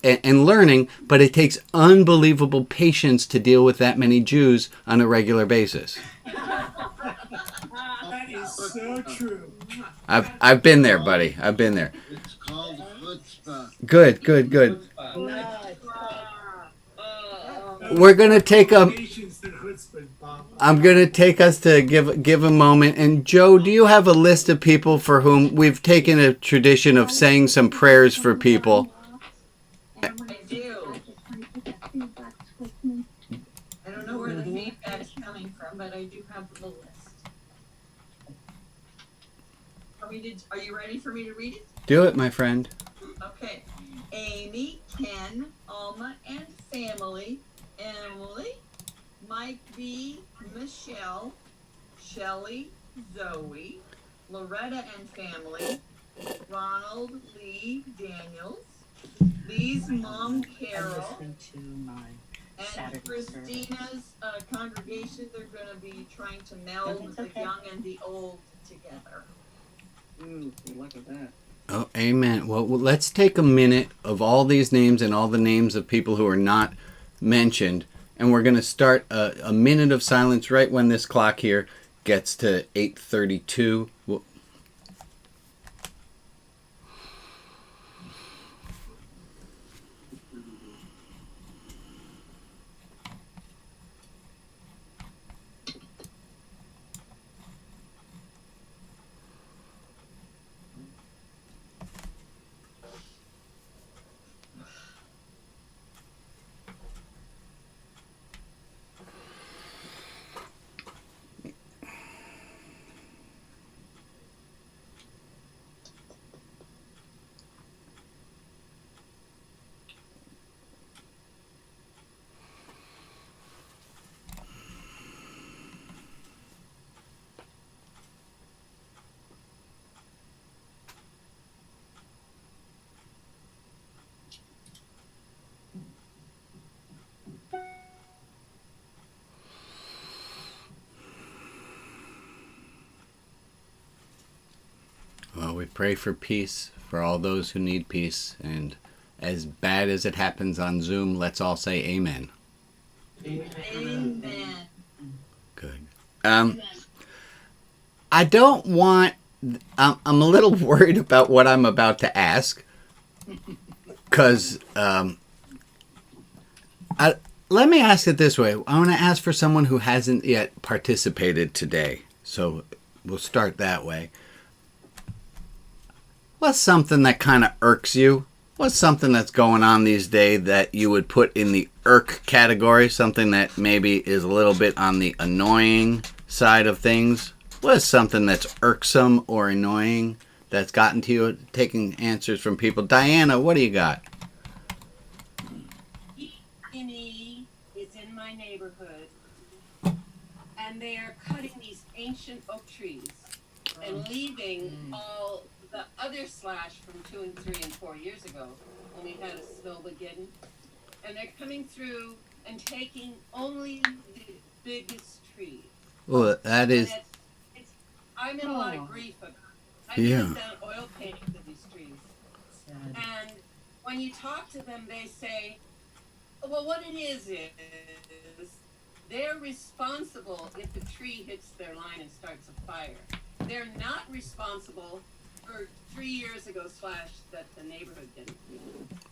and learning, but it takes unbelievable patience to deal with that many Jews on a regular basis. That is so true. I've been there, buddy. I've been there. It's called chutzpah. Good. We're gonna take a. I'm gonna take us to give a moment. And Joe, do you have a list of people for whom we've taken a tradition of saying some prayers for people? I do. I don't know where the feedback is coming from, but I do have the list. Are you ready for me to read it? Do it, my friend. Okay. Amy, Ken, Alma, and family. Emily, Mike B, Michelle, Shelley, Zoe, Loretta and family, Ronald Lee Daniels, Lee's mom Carol, and Christina's congregation. They're going to be trying to meld the young and the old together. Ooh, look at that. Oh, amen. Well, let's take a minute of all these names and all the names of people who are not mentioned, and we're going to start a minute of silence right when this clock here gets to 8:32. Well, we pray for peace for all those who need peace, and as bad as it happens on Zoom, let's all say amen. Amen. Good. I don't want. I'm a little worried about what I'm about to ask, because let me ask it this way. I want to ask for someone who hasn't yet participated today, so we'll start that way. What's something that kind of irks you? What's something that's going on these days that you would put in the irk category? Something that maybe is a little bit on the annoying side of things? What is something that's irksome or annoying that's gotten to you? Taking answers from people. Diana, what do you got? E is in my neighborhood, and they are cutting these ancient oak trees and leaving all the other slash from 2 and 3 and 4 years ago when we had a snowmageddon, and they're coming through and taking only the biggest trees. Well, that is. I'm in a lot of grief about it. I Yeah. put down oil painting to these trees, and when you talk to them, they say, "Well, what it is they're responsible if the tree hits their line and starts a fire. They're not responsible for 3 years ago slash that the neighborhood didn't.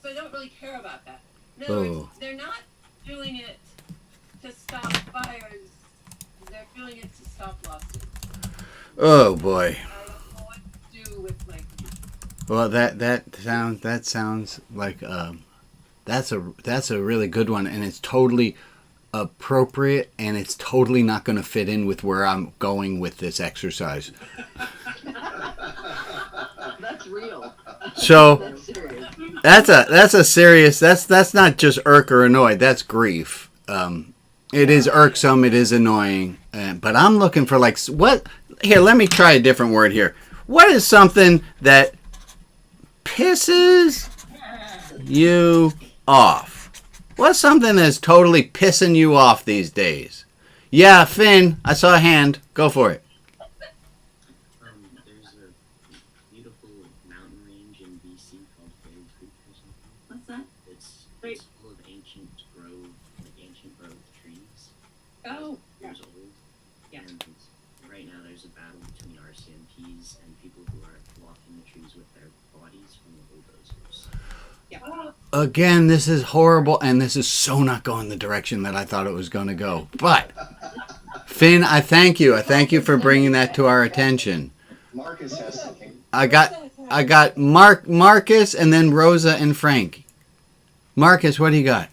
So I don't really care about that. In other words, they're not doing it to stop fires. They're doing it to stop lawsuits. Oh boy. I don't know what to do with my grief. Well, that sounds like that's a really good one, and it's totally appropriate, and it's totally not going to fit in with where I'm going with this exercise. That's real. So That's serious. that's a serious. That's not just irk or annoyed. That's grief. It is irksome. It is annoying. But I'm looking for like what? Here, let me try a different word here. What is something that pisses you off? What's something that's totally pissing you off these days? Yeah, Finn, I saw a hand. Go for it. There's a beautiful mountain range in BC called Fairy Creek or something. What's that? It's full of ancient grove trees. Oh, Years old. Yeah. And right now there's a battle between RCMPs and people who are blocking the trees with their bodies from the bulldozers. Yeah. Again, this is horrible, and this is so not going the direction that I thought it was going to go. But, Finn, I thank you. I thank you for bringing that to our attention. Marcus has something. I got Marcus, and then Rosa and Frank. Marcus, what do you got?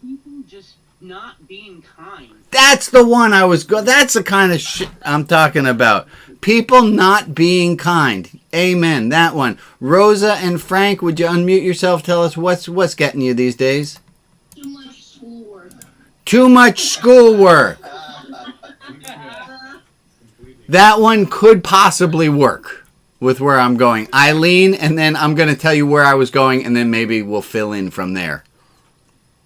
People just not being kind. That's the one I was that's the kind of shit I'm talking about. People not being kind. Amen. That one. Rosa and Frank, would you unmute yourself? Tell us what's getting you these days? Too much schoolwork. Too much schoolwork. That one could possibly work with where I'm going. Eileen, and then I'm going to tell you where I was going, and then maybe we'll fill in from there.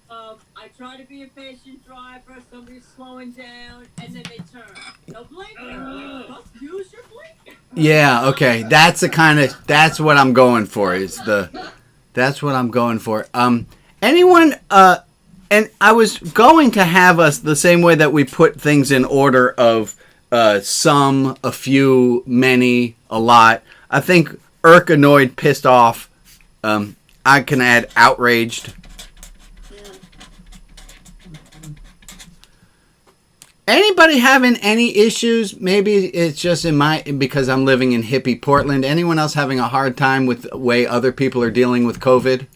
I try to be a patient driver, somebody's slowing down, and then they turn. No blinking. Just use your blinker. Yeah, okay. That's what I'm going for. That's what I'm going for. Anyone and I was going to have us the same way that we put things in order of some, a few, many, a lot. I think irk, annoyed, pissed off. I can add outraged. Anybody having any issues? Maybe it's just because I'm living in hippie Portland. Anyone else having a hard time with the way other people are dealing with COVID?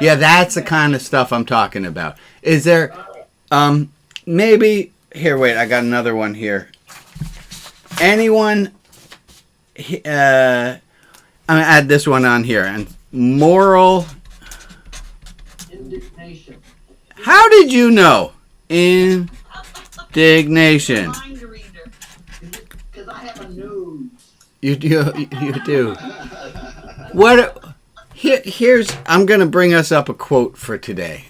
Yeah, that's the kind of stuff I'm talking about. Is there, maybe, here, wait, I got another one here. Anyone, I'm going to add this one on here. And moral Indignation. How did you know? Indignation. Mind reader. Because I have a nose. You do. Here's I'm going to bring us up a quote for today.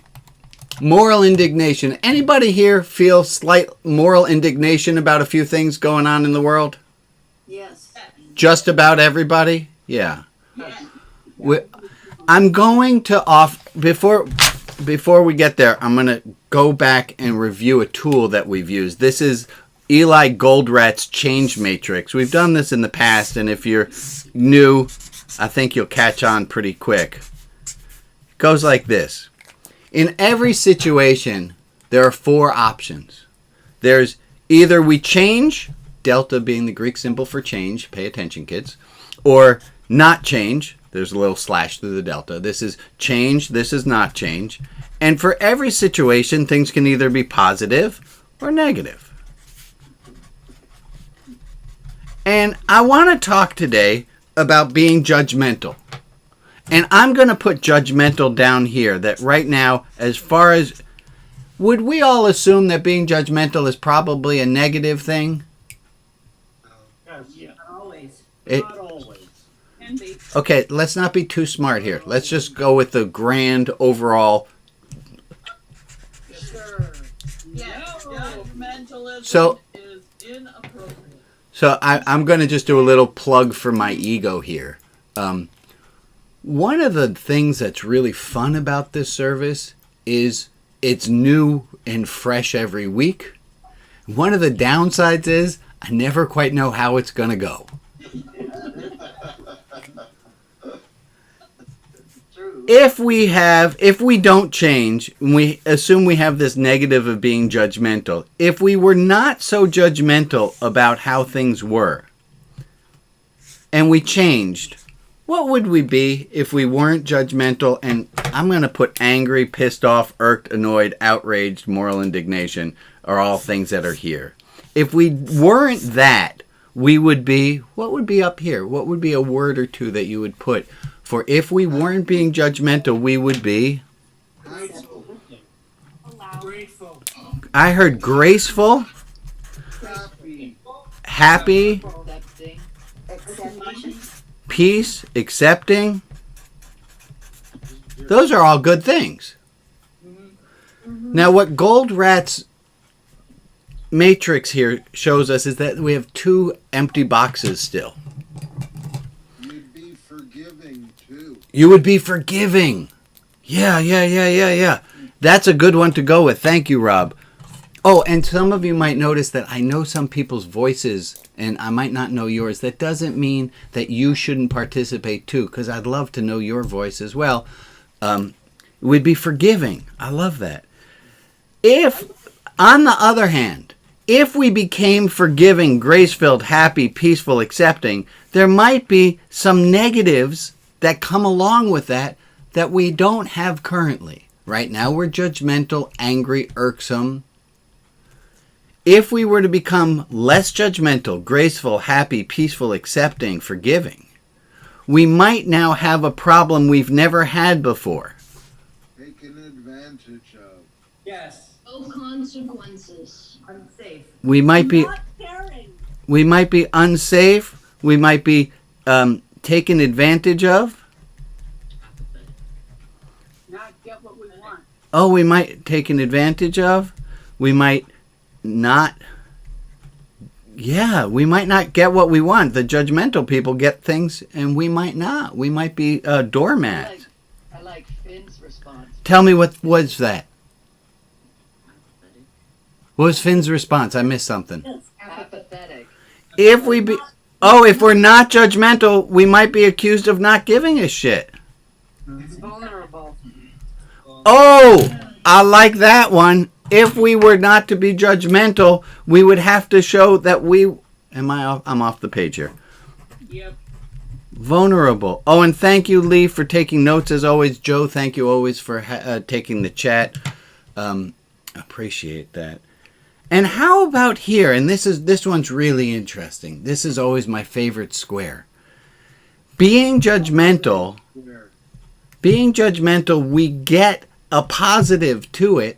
Moral indignation. Anybody here feel slight moral indignation about a few things going on in the world? Yes. Just about everybody? Yeah. Yes. I'm going to before we get there, I'm going to go back and review a tool that we've used. This is Eli Goldratt's Change Matrix. We've done this in the past, and if you're new, I think you'll catch on pretty quick. It goes like this. In every situation, there are 4 options. There's either we change, delta being the Greek symbol for change, pay attention kids, or not change. There's a little slash through the delta. This is change, this is not change. And for every situation, things can either be positive or negative. And I want to talk today about being judgmental. And I'm going to put judgmental down here, that right now, as far as, would we all assume that being judgmental is probably a negative thing? Yeah. Not always. Not always. Can be. Okay, let's not be too smart here. Let's just go with the grand overall. Sure. Yes. Judgmentalism So- is inappropriate. So I'm going to just do a little plug for my ego here. One of the things that's really fun about this service is it's new and fresh every week. One of the downsides is I never quite know how it's going to go. True. if we don't change, we assume we have this negative of being judgmental. If we were not so judgmental about how things were, and we changed, what would we be if we weren't judgmental? And I'm going to put angry, pissed off, irked, annoyed, outraged, moral indignation are all things that are here. If we weren't that, we would be, what would be up here? What would be a word or two that you would put for if we weren't being judgmental, we would be? Grateful. I heard graceful, happy, peace, accepting. Those are all good things. Now, what Goldrat's matrix here shows us is that we have two empty boxes still. You'd be forgiving too. You would be forgiving. Yeah. That's a good one to go with. Thank you, Rob. Oh, and some of you might notice that I know some people's voices, and I might not know yours. That doesn't mean that you shouldn't participate too, because I'd love to know your voice as well. We'd be forgiving. I love that. If, on the other hand, if we became forgiving, grace-filled, happy, peaceful, accepting, there might be some negatives that come along with that we don't have currently. Right now we're judgmental, angry, irksome. If we were to become less judgmental, graceful, happy, peaceful, accepting, forgiving, we might now have a problem we've never had before. Taken advantage of. Yes. No consequences. Unsafe. We might be unsafe. We might be taken advantage of. Not get what we want. Oh, we might taken advantage of. We might not. Yeah, we might not get what we want. The judgmental people get things, and we might not. We might be doormats. I like Finn's response. Tell me, what was that? What was Finn's response? I missed something. Apathetic. If we're not judgmental, we might be accused of not giving a shit. It's vulnerable. Oh, I like that one. If we were not to be judgmental, we would have to show that I'm off the page here. Yep. Vulnerable. Oh, and thank you, Lee, for taking notes as always. Joe, thank you always for taking the chat. Appreciate that. And how about here? And this one's really interesting. This is always my favorite square. Being judgmental, we get a positive to it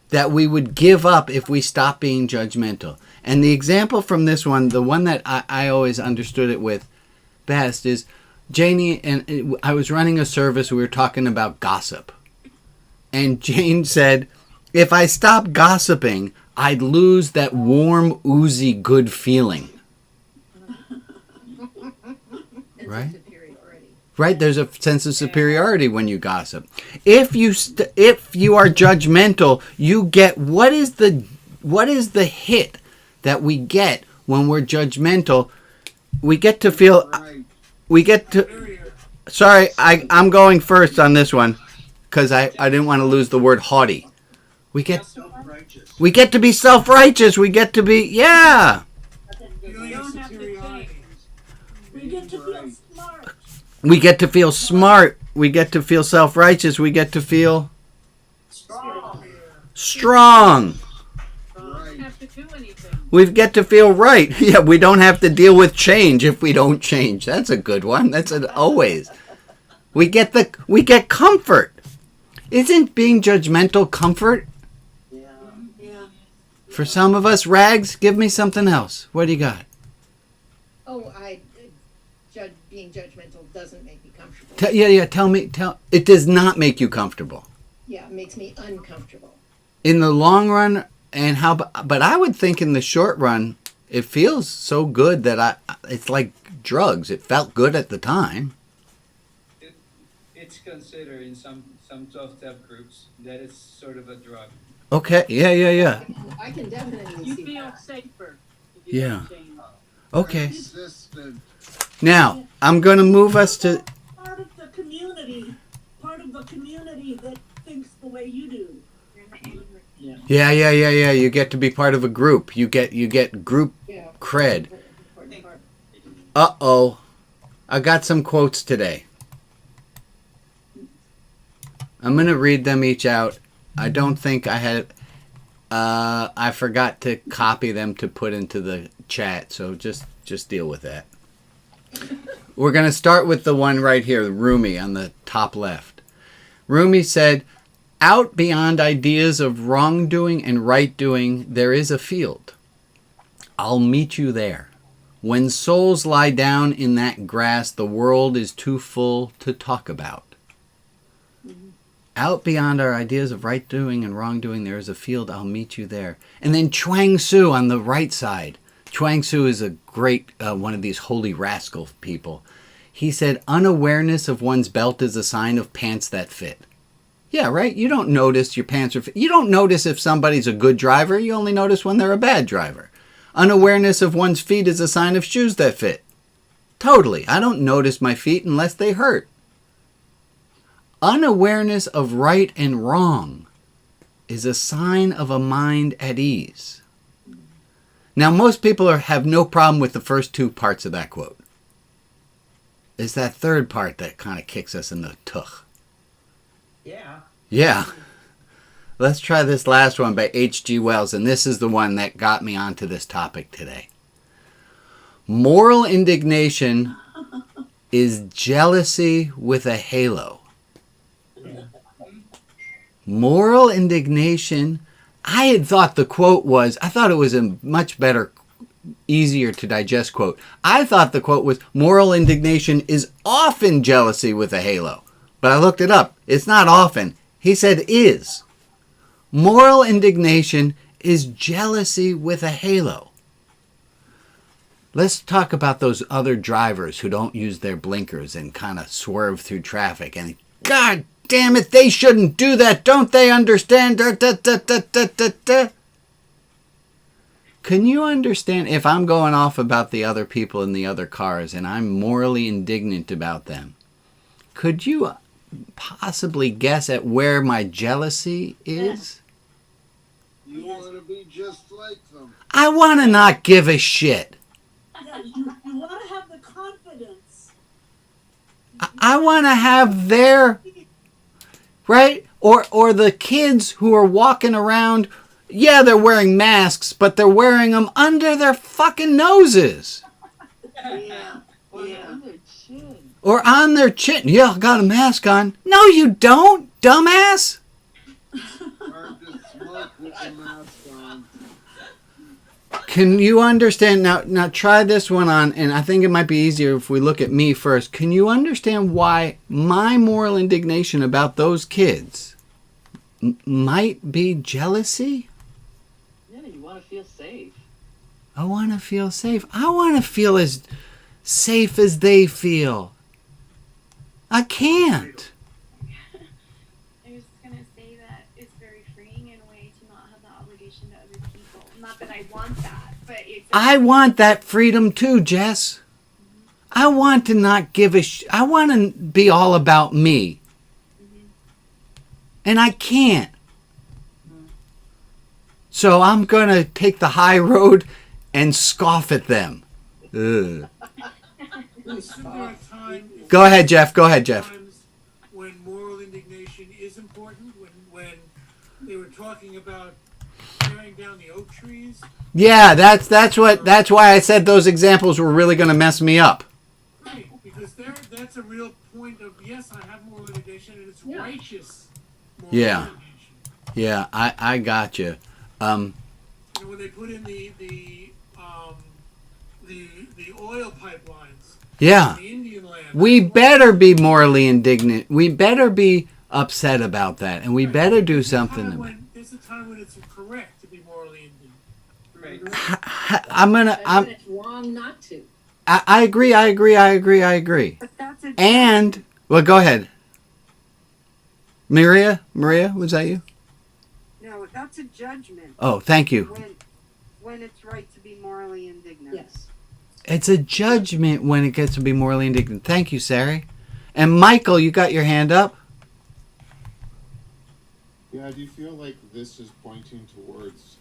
that we would give up if we stop being judgmental. And the example from this one, the one that I always understood it with best is Janie, and I was running a service, we were talking about gossip. And Jane said, if I stop gossiping, I'd lose that warm, oozy, good feeling. Right? Right? There's a sense of superiority when you gossip. If you are judgmental, you get what is the hit that we get when we're judgmental? We get to feel. Sorry, I'm going first on this one because I didn't want to lose the word haughty. We get to be self-righteous. We get to be, yeah. We get to feel smart. We get to feel smart. We get to feel self-righteous. We get to feel strong. Don't have to do anything. We get to feel right. Yeah, we don't have to deal with change if we don't change. That's a good one. That's an always. We get comfort. Isn't being judgmental comfort? For some of us, Rags, give me something else. What do you got? Oh, being judgmental doesn't make me comfortable. Tell it does not make you comfortable. Yeah, it makes me uncomfortable. In the long run, but I would think in the short run, it feels so good that it's like drugs. It felt good at the time. It's considered in some 12-step groups that it's sort of a drug. Okay, yeah. I can definitely You see feel that. safer. If you Yeah. don't change. Okay. Now, I'm going to move us to... Part of the community, part of a community that thinks the way you do. Yeah. You get to be part of a group. You get group cred. Uh-oh. I got some quotes today. I'm going to read them each out. I don't think I had... I forgot to copy them to put into the chat, so just deal with that. We're going to start with the one right here, Rumi, on the top left. Rumi said, "Out beyond ideas of wrongdoing and right-doing, there is a field. I'll meet you there. When souls lie down in that grass, the world is too full to talk about. Out beyond our ideas of right doing and wrongdoing, there is a field. I'll meet you there." And then Chuang Tzu on the right side. Chuang Tzu is a great, one of these holy rascal people. He said, "Unawareness of one's belt is a sign of pants that fit." Yeah, right? You don't notice your pants are fit. You don't notice if somebody's a good driver. You only notice when they're a bad driver. Unawareness of one's feet is a sign of shoes that fit. Totally. I don't notice my feet unless they hurt. Unawareness of right and wrong is a sign of a mind at ease. Now, most people have no problem with the first two parts of that quote. It's that third part that kind of kicks us in the tuch. Yeah. Yeah. Let's try this last one by H.G. Wells, and this is the one that got me onto this topic today. Moral indignation is jealousy with a halo. Moral indignation. I had thought the quote was, I thought it was a much better, easier to digest quote. I thought the quote was, moral indignation is often jealousy with a halo. But I looked it up. It's not often. He said is. Moral indignation is jealousy with a halo. Let's talk about those other drivers who don't use their blinkers and kind of swerve through traffic. And God damn it, they shouldn't do that. Don't they understand? Da, da, da, da, da, da, da. Can you understand if I'm going off about the other people in the other cars and I'm morally indignant about them? Could you possibly guess at where my jealousy is? You want to be just like them. I want to not give a shit. Yeah, you want to have the confidence. I want to have their, right? Or the kids who are walking around, yeah, they're wearing masks, but they're wearing them under their fucking noses. Yeah. Or on their chin. Yeah, I got a mask on. No, you don't, dumbass. Hard to smoke with the mask on. Can you understand? Now try this one on, and I think it might be easier if we look at me first. Can you understand why my moral indignation about those kids might be jealousy? Yeah, you want to feel safe. I want to feel safe. I want to feel as safe as they feel. I can't. I was going to say that it's very freeing in a way to not have the obligation to other people. Not that I want that, but it's... I want that freedom too, Jess. I want to not give a I want to be all about me. And I can't. So I'm going to take the high road and scoff at them. Ugh. Isn't there a time? Go ahead, Jeff. Go ahead, Jeff. When moral indignation is important, when they were talking about tearing down the oak trees. Yeah, that's why I said those examples were really going to mess me up. Right, because that's a real point of, yes, I have moral indignation and it's righteous moral Yeah. indignation. Yeah, I got you. When they put in the oil pipelines. Yeah. In the Indian land. We better be morally indignant. We better be upset about that, and we better do something about it. There's a time when it's correct to be morally indignant. When it's wrong not to. I agree. But that's a And well, go ahead. Maria, was that you? No, that's a judgment. Oh, thank you. When it's right to be morally indignant. Yes. It's a judgment when it gets to be morally indignant. Thank you, Sari. And Michael, you got your hand up? Yeah, do you feel like this is pointing towards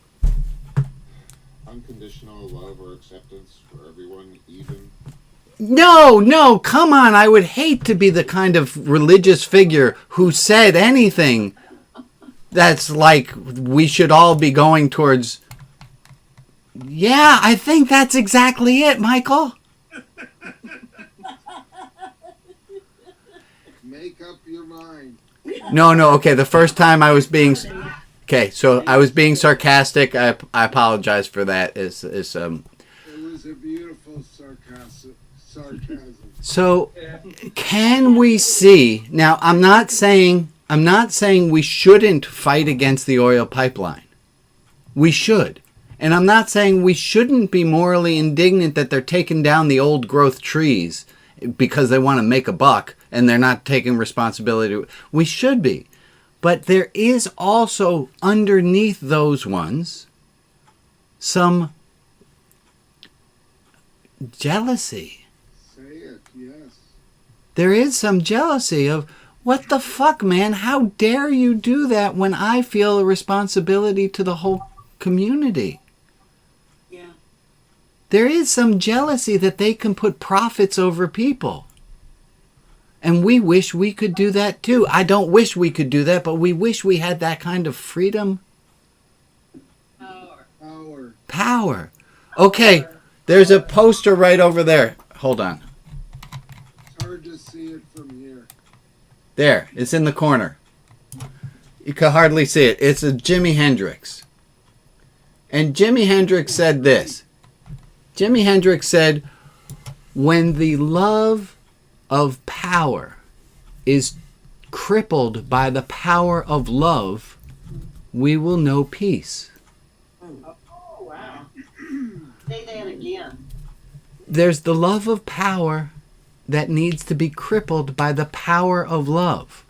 unconditional love or acceptance for everyone, even? No, come on. I would hate to be the kind of religious figure who said anything that's like we should all be going towards. Yeah, I think that's exactly it, Michael. Make up your mind. No, okay, the first time I was being... Okay, so I was being sarcastic. I apologize for that. It was a beautiful sarcasm. So, can we see... Now, I'm not saying we shouldn't fight against the oil pipeline. We should. And I'm not saying we shouldn't be morally indignant that they're taking down the old growth trees because they want to make a buck and they're not taking responsibility. We should be. But there is also underneath those ones some jealousy. Say it, yes. There is some jealousy of, what the fuck, man? How dare you do that when I feel a responsibility to the whole community? Yeah. There is some jealousy that they can put profits over people. And we wish we could do that too. I don't wish we could do that, but we wish we had that kind of freedom. Power. Okay, there's a poster right over there. Hold on. It's hard to see it from here. There, it's in the corner. You can hardly see it. It's a Jimi Hendrix. And Jimi Hendrix said this. Jimi Hendrix said, when the love of power is crippled by the power of love, we will know peace. Oh, wow. Say that again. There's the love of power that needs to be crippled by the power of love.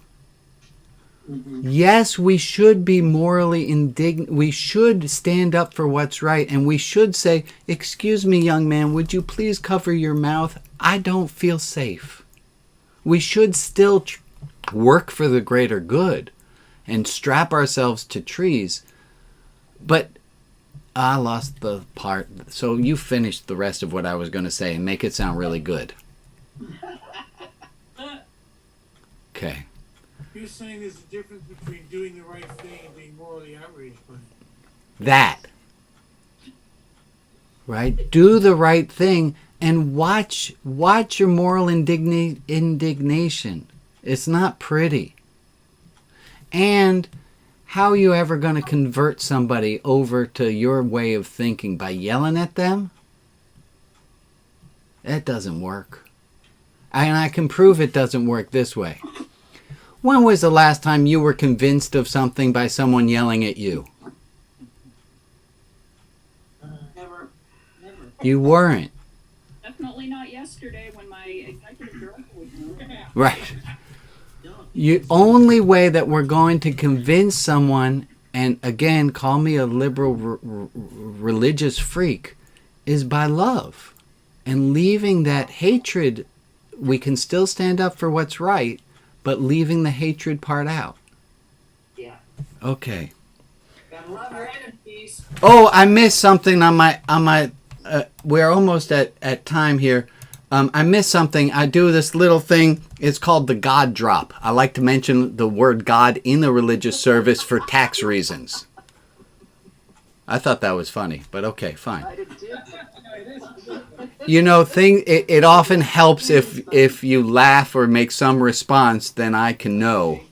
Yes, we should be morally indignant. We should stand up for what's right. And we should say, excuse me, young man, would you please cover your mouth? I don't feel safe. We should still work for the greater good and strap ourselves to trees. But I lost the part. So you finished the rest of what I was going to say and make it sound really good. Okay. You're saying there's a difference between doing the right thing and being morally outraged by it. That. Right? Do the right thing and watch your moral indignation. It's not pretty. And how are you ever going to convert somebody over to your way of thinking? By yelling at them? That doesn't work. And I can prove it doesn't work this way. When was the last time you were convinced of something by someone yelling at you? Never. You weren't. Definitely not yesterday when my executive director was here. Right. The only way that we're going to convince someone, and again, call me a liberal religious freak, is by love. And leaving that hatred, we can still stand up for what's right, but leaving the hatred part out. Yeah. Okay. Gotta love her. Oh, I missed something on my we're almost at time here. I missed something. I do this little thing. It's called the God drop. I like to mention the word God in the religious service for tax reasons. I thought that was funny, but okay, fine. You know, it often helps if you laugh or make some response, then I can know.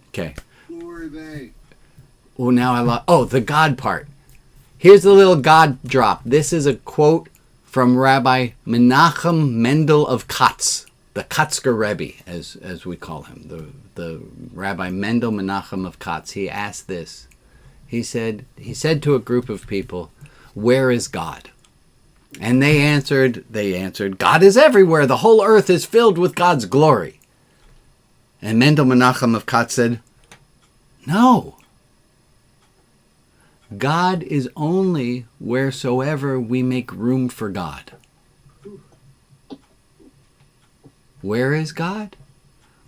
Okay. Who are they? Well, now I lost. Oh, the God part. Here's the little God drop. This is a quote from Rabbi Menachem Mendel of Katz, the Katzker Rebbe, as we call him, the Rabbi Mendel Menachem of Katz. He asked this. He said to a group of people, "Where is God?" And they answered, "God is everywhere. The whole earth is filled with God's glory." And Mendel Menachem of Katz said, "No. God is only wheresoever we make room for God." Where is God?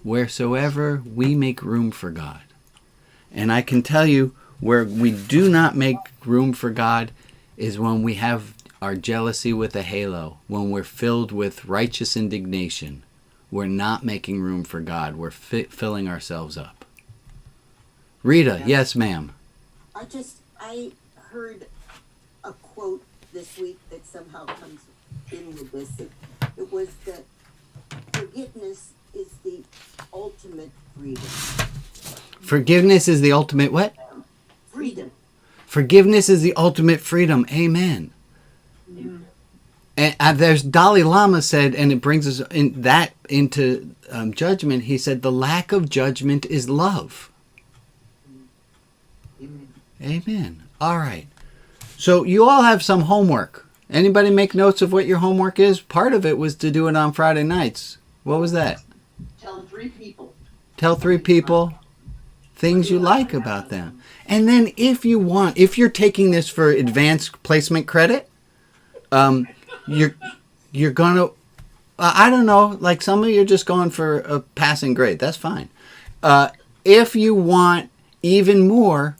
Wheresoever we make room for God. And I can tell you where we do not make room for God is when we have our jealousy with a halo, when we're filled with righteous indignation. We're not making room for God. We're filling ourselves up. Rita, yes, ma'am. I heard a quote this week that somehow comes in with this. It was that forgiveness is the ultimate freedom. Forgiveness is the ultimate what? Freedom. Forgiveness is the ultimate freedom. Amen. And there's Dalai Lama said, and it brings us into judgment. He said, the lack of judgment is love. Amen. All right. So you all have some homework. Anybody make notes of what your homework is? Part of it was to do it on Friday nights. What was that? Tell 3 people. Tell 3 people things you like about them. And then if you're taking this for advanced placement credit, you're gonna, I don't know, like some of you are just going for a passing grade. That's fine. If you want even more,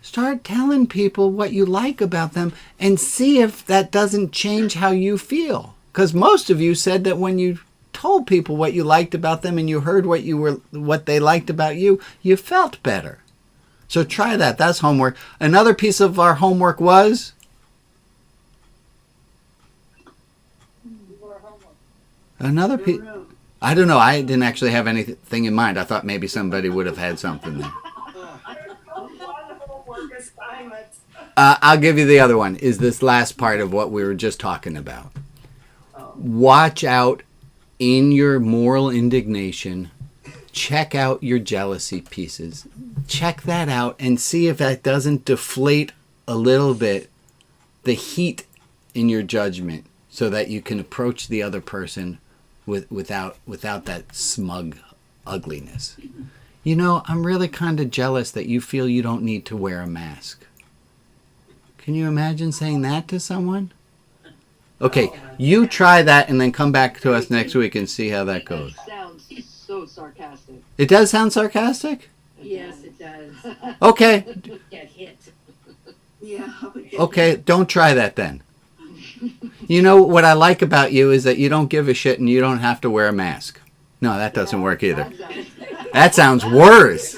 start telling people what you like about them and see if that doesn't change how you feel. Because most of you said that when you told people what you liked about them and you heard what they liked about you, you felt better. So try that. That's homework. Another piece of our homework was another piece. I don't know. I didn't actually have anything in mind. I thought maybe somebody would have had something there. I'll give you the other one, is this last part of what we were just talking about. Watch out in your moral indignation. Check out your jealousy pieces. Check that out and see if that doesn't deflate a little bit the heat in your judgment so that you can approach the other person without that smug ugliness. You know, I'm really kind of jealous that you feel you don't need to wear a mask. Can you imagine saying that to someone? Okay, you try that and then come back to us next week and see how that goes. That sounds so sarcastic. It does sound sarcastic? Yes, it does. Okay. Get hit. Yeah. Okay, don't try that then. You know what I like about you is that you don't give a shit and you don't have to wear a mask. No, that doesn't work either. That sounds worse.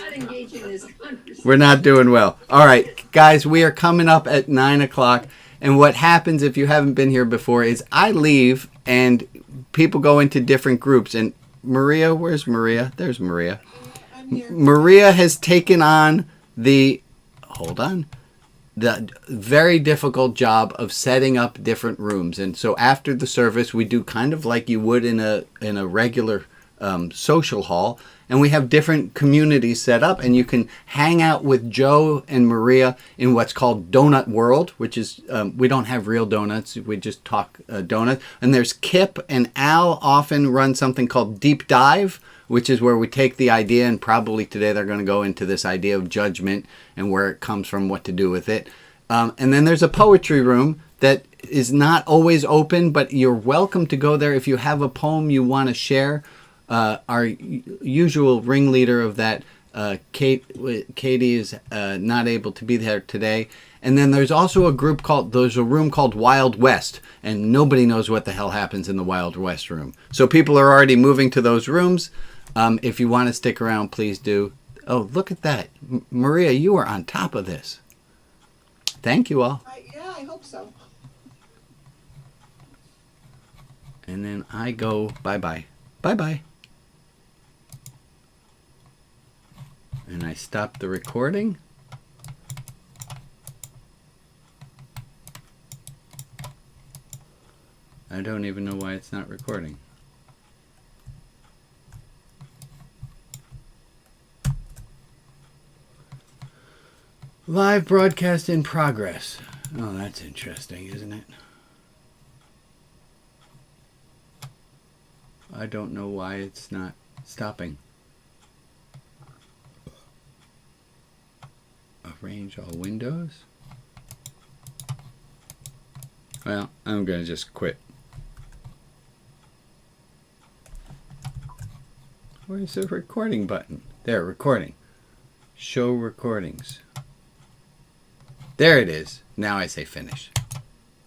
We're not doing well. All right, guys, we are coming up at 9 o'clock. And what happens if you haven't been here before is I leave and people go into different groups. And Maria, where's Maria? There's Maria. Maria has taken on the very difficult job of setting up different rooms. And so after the service, we do kind of like you would in a regular social hall. And we have different communities set up, and you can hang out with Joe and Maria in what's called Donut World, which is, we don't have real donuts, we just talk donuts. And there's Kip and Al often run something called Deep Dive, which is where we take the idea, and probably today they're going to go into this idea of judgment and where it comes from, what to do with it. And then there's a poetry room that is not always open, but you're welcome to go there if you have a poem you want to share. Our usual ringleader of that, Katie, is not able to be there today. And then there's also there's a room called Wild West, and nobody knows what the hell happens in the Wild West room. So people are already moving to those rooms. If you want to stick around, please do. Oh, look at that. Maria, you are on top of this. Thank you all. Yeah, I hope so. And then I go bye-bye. Bye-bye. And I stop the recording. I don't even know why it's not recording. Live broadcast in progress. Oh, that's interesting, isn't it? I don't know why it's not stopping. Arrange all windows. Well, I'm going to just quit. Where's the recording button? There, recording. Show recordings. There it is. Now I say finish.